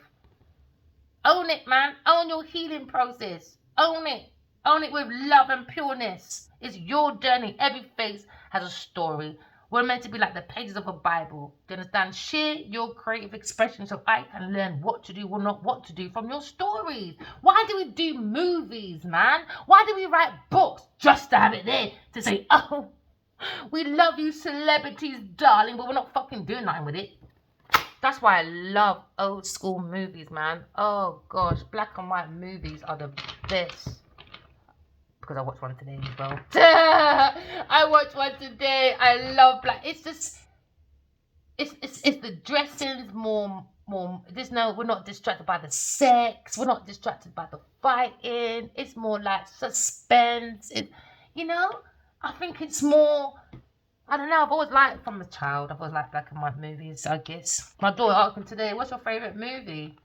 Own it, man. Own your healing process. Own it. Own it with love and pureness. It's your journey. Every face has a story. We're meant to be like the pages of a Bible. Do you understand? Share your creative expression so I can learn what to do or not what to do from your stories. Why do we do movies, man? Why do we write books just to have it there to say, oh, we love you celebrities, darling, but we're not fucking doing nothing with it. That's why I love old school movies, man. Oh, gosh. Black and white movies are the best. Because I watched one today as well. I watched one today. I love black. It's just, it's the dressings more. We're not distracted by the sex. We're not distracted by the fighting. It's more like suspense. I think it's more. I don't know. I've always liked from a child. I've always liked black and white movies. I guess my daughter asked me today, "What's your favorite movie?"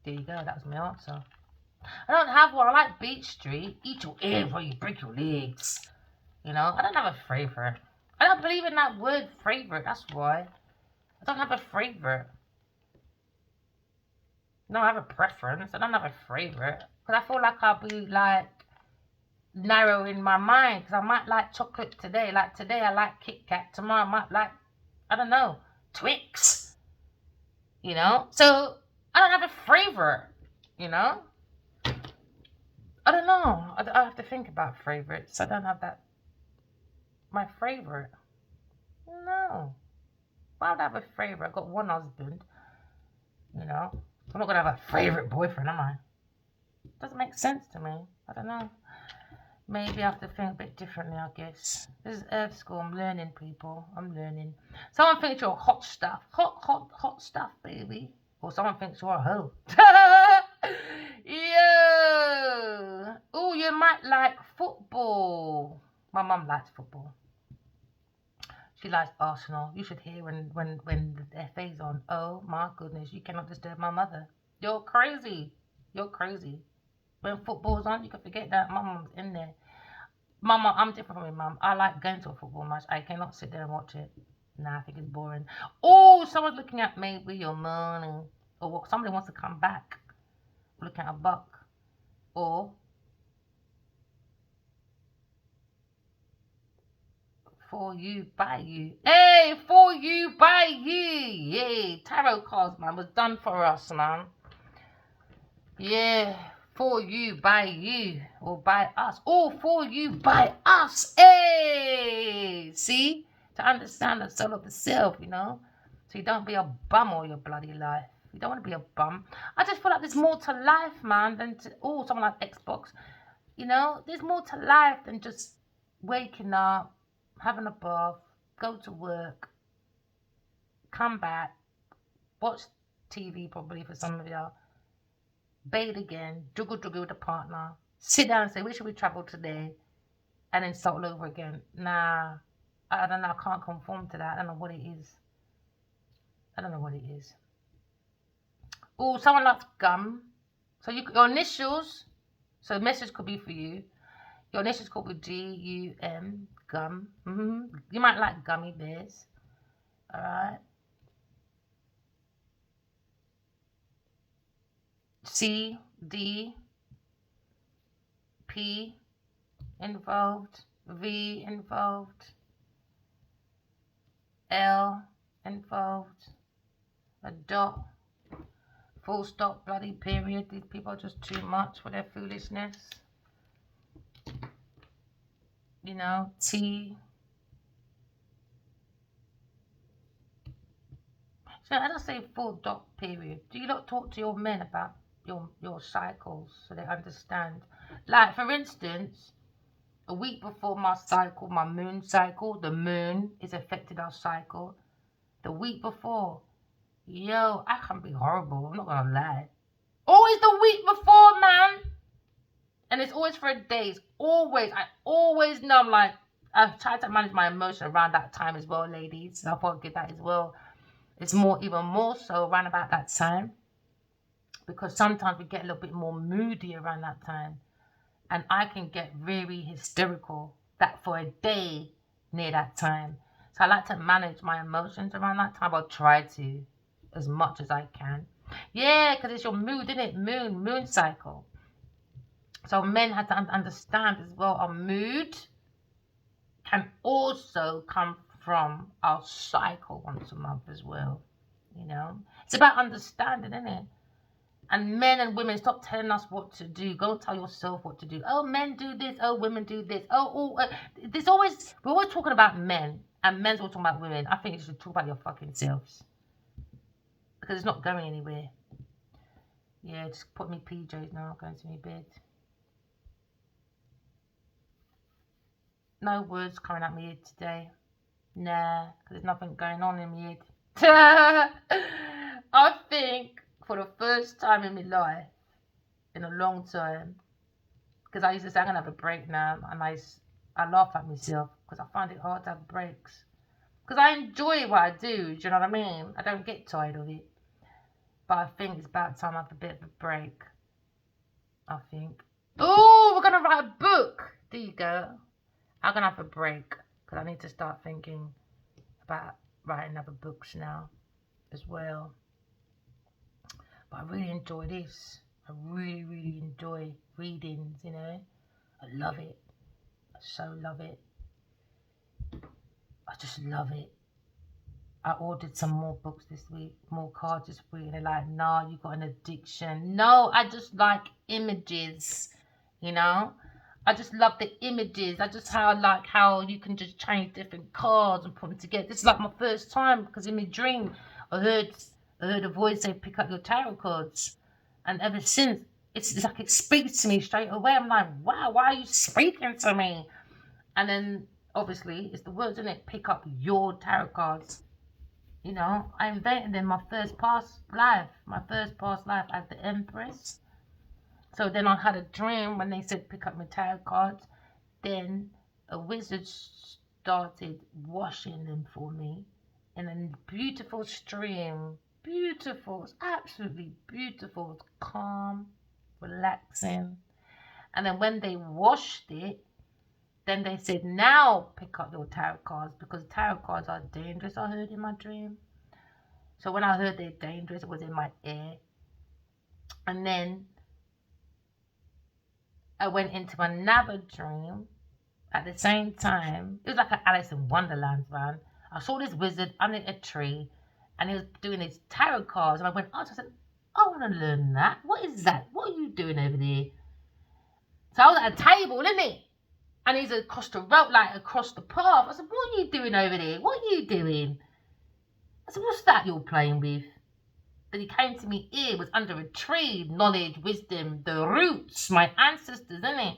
There you go, that was my answer. I don't have one. I like Beach Street. Eat your ear before you break your legs. I don't have a favourite. I don't believe in that word favourite, that's why. I don't have a favourite. No, I have a preference. I don't have a favourite. Because I feel like I'll be like narrow in my mind. Because I might like chocolate today. Like today I like Kit Kat. Tomorrow I might like, I don't know, Twix. So I don't have a favourite, I don't know. I have to think about favourites. I don't have that. My favourite? No. Why would I have a favourite? I've got one husband. I'm not going to have a favourite boyfriend, am I? Doesn't make sense to me. I don't know. Maybe I have to think a bit differently, I guess. This is Earth School. I'm learning, people. I'm learning. Someone thinks you're hot stuff. Hot stuff, baby. Or someone thinks you're a hoe. Yo! Oh, you might like football. My mum likes football. She likes Arsenal. You should hear when the FA's on. Oh my goodness, you cannot disturb my mother. You're crazy. You're crazy. When football's on, you can forget that my mum's in there. Mama, I'm different from my mum. I like going to a football match. I cannot sit there and watch it. Nah, I think it's boring. Oh, someone's looking at me with your money. Or somebody wants to come back. Look at a buck. Or for you, by you. Hey, for you, by you. Yay. Tarot cards, man, was done for us, man. Yeah. For you, by you. Or by us. Or for you, by us. Hey. See? To understand the soul of the self, So you don't be a bum all your bloody life. You don't want to be a bum. I just feel like there's more to life, man, than to... Oh, someone like Xbox. There's more to life than just waking up, having a bath, go to work, come back, watch TV probably for some of y'all, bathe again, juggle with a partner, sit down and say, where should we travel today? And then start all over again. Nah, I don't know. I can't conform to that. I don't know what it is. I don't know what it is. Oh, someone likes gum. So your initials, so the message could be for you. Your initials could be G-U-M, gum. You might like gummy bears. Alright. C, D, P involved, V involved, L involved, a dot, Full stop, bloody period. These people are just too much for their foolishness. You know, T. So as I say full stop period, do you not talk to your men about your cycles so they understand? Like for instance, a week before my cycle, my moon cycle, the moon is affected our cycle. The week before, yo, I can be horrible. I'm not gonna lie. Always the week before, man. And it's always for a day. It's always, I always know. I'm like, I've tried to manage my emotion around that time as well, ladies. And I thought I'd give that as well. It's more, even more so around about that time. Because sometimes we get a little bit more moody around that time. And I can get very hysterical that for a day near that time. So I like to manage my emotions around that time. I'll try to as much as I can. Yeah, because it's your mood, isn't it? Moon cycle. So men have to understand as well, our mood can also come from our cycle once a month as well. You know, it's about understanding, isn't it? And men and women, stop telling us what to do. Go tell yourself what to do. Oh, men do this. Oh, women do this. There's always, we're always talking about men, and men's always talking about women. I think you should talk about your fucking selves, because it's not going anywhere. Yeah, just put me PJs now, going to my bed. No words coming at me head today. Nah, because there's nothing going on in my head. I think for the first time in my life, in a long time, because I used to say I'm going to have a break now, and I laugh at myself because I find it hard to have breaks. Because I enjoy what I do, do you know what I mean? I don't get tired of it. But I think it's about time I have a bit of a break. I think. Oh, we're going to write a book. There you go. I'm going to have a break because I need to start thinking about writing other books now as well. But I really enjoy this. I really, really enjoy readings, you know. I love it. I so love it. I just love it. I ordered some more books this week, more cards this week, and they're like, nah, you got an addiction. No, I just like images, you know? I just love the images. I just like how you can just change different cards and put them together. This is like my first time, because in my dream, I heard a voice say, pick up your tarot cards. And ever since, it's like it speaks to me straight away. I'm like, wow, why are you speaking to me? And then, obviously, it's the words, isn't it? Pick up your tarot cards. You know, I invented in my first past life as the Empress. So then I had a dream when they said pick up my tarot cards. Then a wizard started washing them for me in a beautiful stream. Beautiful, it's absolutely beautiful. It's calm, relaxing. And then when they washed it, then they said, now pick up your tarot cards, because tarot cards are dangerous, I heard in my dream. So when I heard they're dangerous, it was in my ear. And then I went into another dream at the same time. It was like an Alice in Wonderland, man. I saw this wizard under a tree, and he was doing his tarot cards. And I went, oh, I said, I want to learn that. What is that? What are you doing over there? So I was at a table, isn't it? And he's across the road, like across the path. I said, what are you doing over there? What are you doing? I said, what's that you're playing with? Then he came to me, ear was under a tree, knowledge, wisdom, the roots, my ancestors, isn't it?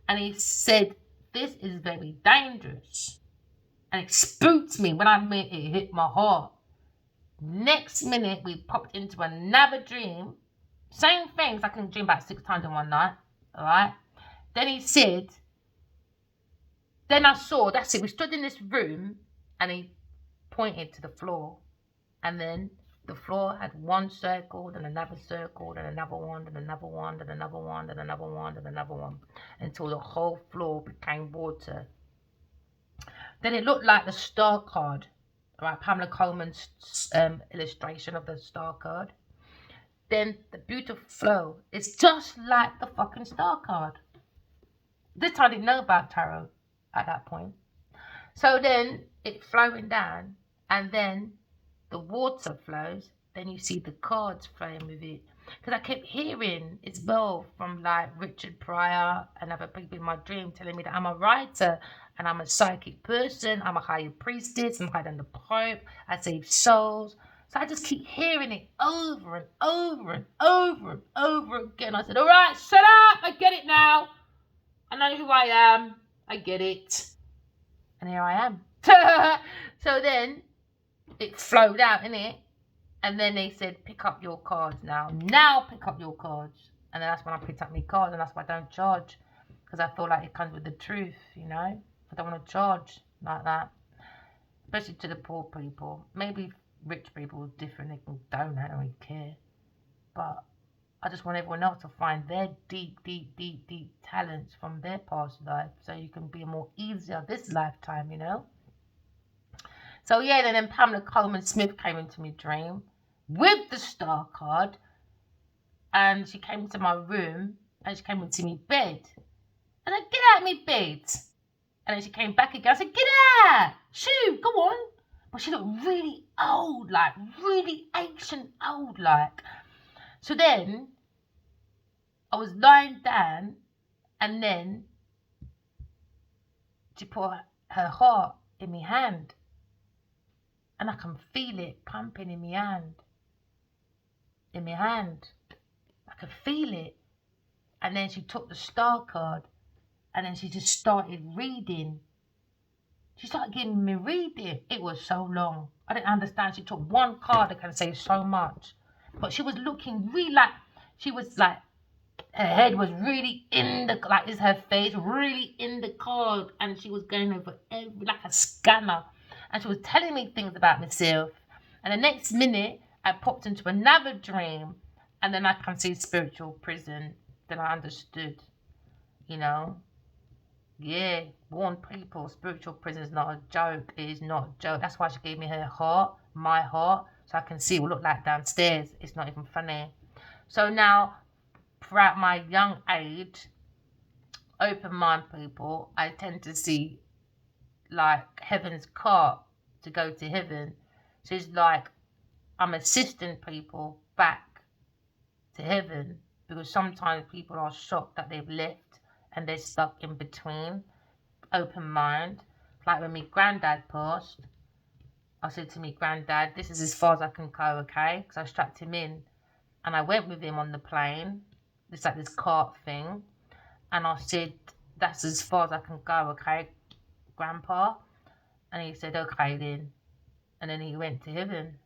And he said, this is very dangerous. And it spooked me. When I mean it hit my heart. Next minute, we popped into another dream. Same things. I can dream about 6 times in one night. All right. Then he said, then I saw, that's it. We stood in this room and he pointed to the floor. And then the floor had one circle, then another circle, then another one, then another one, then another one, then another one, then another one, until the whole floor became water. Then it looked like the star card, right? Pamela Coleman's illustration of the star card. Then the beautiful flow. It's just like the fucking star card. This I didn't know about tarot at that point. So then it's flowing down, and then the water flows, then you see the cards playing with it. Because I kept hearing as well from like Richard Pryor and other people in my dream telling me that I'm a writer and I'm a psychic person, I'm a higher priestess, I'm higher than the Pope, I save souls. So I just keep hearing it over and over and over and over again. I said, all right, shut up, I get it now. I know who I am, I get it. And here I am. So then it flowed out, innit? And then they said, pick up your cards now. Now pick up your cards. And then that's when I picked up my cards, and that's why I don't charge. Because I feel like it comes with the truth, you know? I don't want to charge like that. Especially to the poor people. Maybe rich people are different, they can donate, I don't really care. But I just want everyone else to find their deep talents from their past life. So you can be more easier this lifetime, you know? So yeah, then Pamela Coleman Smith came into my dream with the star card, and she came into my room and she came into my bed. And I said, get out of my bed. And then she came back again. I said, get out! Shoo, go on. But she looked really old, like really ancient old, like. So then I was lying down, and then she put her heart in my hand. And I can feel it pumping in my hand. In my hand. I could feel it. And then she took the star card, and then she just started reading. She started giving me reading. It was so long. I didn't understand. She took one card that can say so much. But she was looking really like, she was like, her head was really in the, like, is her face really in the card. And she was going over every, like a scanner. And she was telling me things about myself. And the next minute, I popped into another dream. And then I can see spiritual prison. Then I understood, you know. Yeah, warn people, spiritual prison is not a joke. It is not a joke. That's why she gave me her heart, my heart, so I can see what it looked like downstairs. It's not even funny. So now, throughout my young age, open mind people, I tend to see like heaven's cart to go to heaven. So it's like I'm assisting people back to heaven, because sometimes people are shocked that they've left and they're stuck in between. Open mind. Like when my granddad passed, I said to me granddad, this is as far as I can go, okay? Because I strapped him in and I went with him on the plane. It's like this cart thing. And I said, that's as far as I can go, okay, grandpa? And he said, okay then. And then he went to heaven.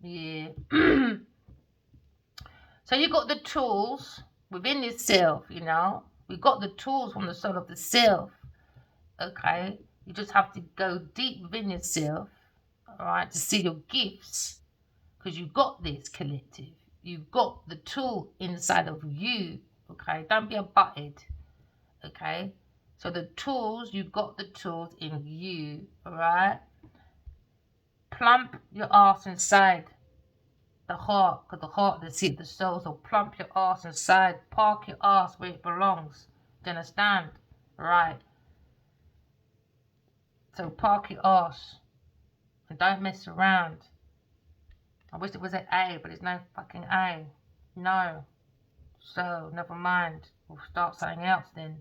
Yeah. So you got the tools within yourself, you know. We got the tools from the soul of the self. Okay, you just have to go deep within yourself, all right, to see your gifts, because you got this collective. You've got the tool inside of you. Okay, don't be a butthead. Okay, so the tools, you've got the tools in you. All right, plump your ass inside the heart, because the heart is the seat of the soul. So plump your ass inside, park your ass where it belongs. Do you understand? Right. So park your ass and don't mess around. I wish it was an A, but it's no fucking A. No. So never mind. We'll start something else then.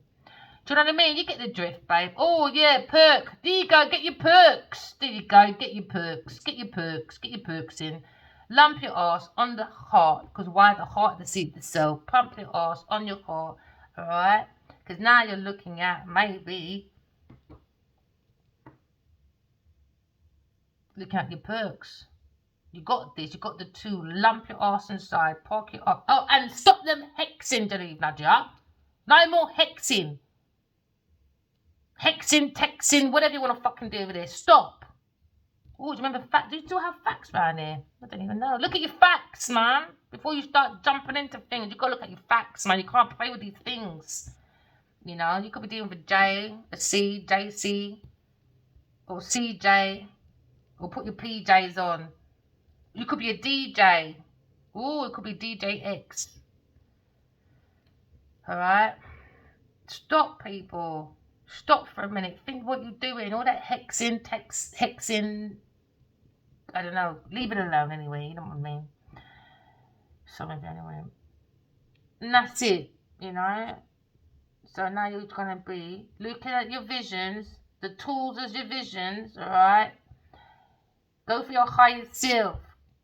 Do you know what I mean? You get the drift, babe. Oh yeah, perk. There you go. Get your perks. There you go. Get your perks. Get your perks. Get your perks in. Lump your ass on the heart, because why? The heart, the seat, the soul. Pump your ass on your heart. All right. Because now you're looking at maybe. Looking at your perks. You got this. You got the two. Lump your ass inside. Park it up. Oh, and stop them hexing, Denise Nadia. No more hexing. Hexing, texting, whatever you want to fucking do over there. Stop. Oh, do you remember facts? Do you still have facts around here? I don't even know. Look at your facts, man. Before you start jumping into things, you got to look at your facts, man. You can't play with these things. You know, you could be dealing with a J, a C, JC, or CJ, or put your PJs on. You could be a DJ. Oh, it could be DJ X. Alright? Stop, people. Stop for a minute. Think what you're doing. All that hexing, I don't know, leave it alone anyway, you know what I mean? Some of it anyway. And that's it, you know? So now you're going to be looking at your visions, the tools as your visions, alright? Go for your highest self.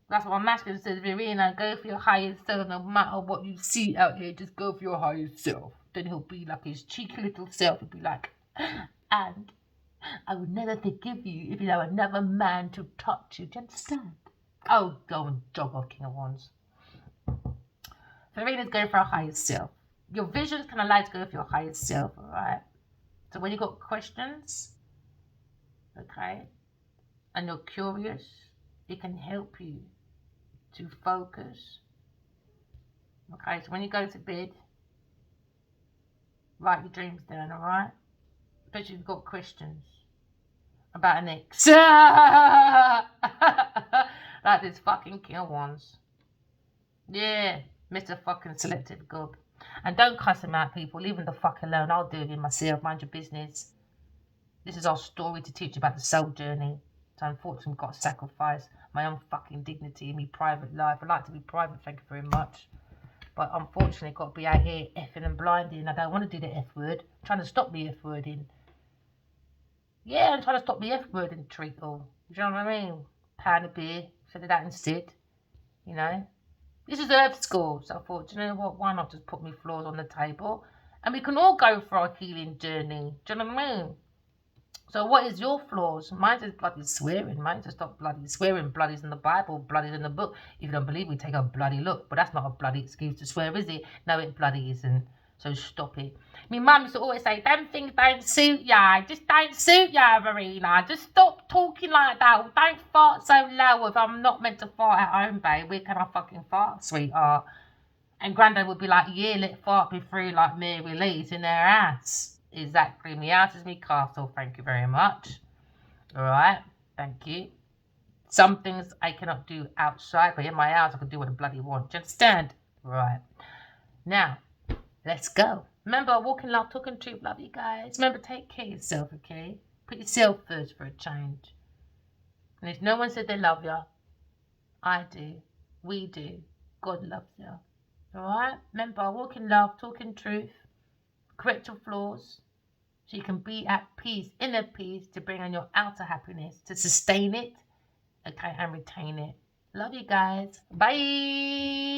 That's what masculine says, Verena. Go for your highest self no matter what you see out here. Just go for your highest self. Then he'll be like his cheeky little self. He'll be like, and I would never forgive you if you allow another man to touch you. Do you understand? Oh, go and jog off, King of Wands. Verena's going for her highest self. Your visions can allow you to go for your highest self, alright? So when you got questions, okay, and you're curious, it can help you to focus. Okay, so when you go to bed, write your dreams down, alright? Especially if you've got questions about an ex. Like this fucking King of Wands. Yeah, Mr. fucking Selective Gob. And don't cuss him out, people. Leave him the fuck alone. I'll do it myself. Mind your business. This is our story to teach you about the soul journey. So unfortunately, we've got to sacrifice my own fucking dignity in my private life. I like to be private, thank you very much. But unfortunately, I've got to be out here effing and blinding. I don't want to do the F word. I'm trying to stop the F wording. Yeah, I'm trying to stop the F wording treacle. Do you know what I mean? Pound of beer. Instead of that instead. You know? This is Earth School. So I thought, you know what? Why not just put my flaws on the table? And we can all go for our healing journey. Do you know what I mean? So what is your flaws? Mine is bloody swearing. Mine is stop bloody swearing. Bloody's in the Bible. Bloody's in the book. If you don't believe me, take a bloody look. But that's not a bloody excuse to swear, is it? No, it bloody isn't. So stop it. My mum used to always say, them things don't suit ya. Just don't suit ya, Verena. Just stop talking like that. Don't fart so low if I'm not meant to fart at home, babe. Where can I fucking fart, sweetheart? And Grandad would be like, yeah, let fart be free like Mary Lee's in their ass. Exactly. My house is my castle. Thank you very much. Alright. Thank you. Some things I cannot do outside, but in my house I can do what I bloody want. Do you understand? Right. Now, let's go. Remember, walking love, talking truth, love you guys. Remember, take care of yourself, okay? Put yourself first for a change. And if no one said they love you, I do. We do. God loves you. Alright? Remember, walking love, talking truth. Correct your flaws. So you can be at peace, inner peace, to bring on your outer happiness, to sustain it, okay, and retain it. Love you guys. Bye.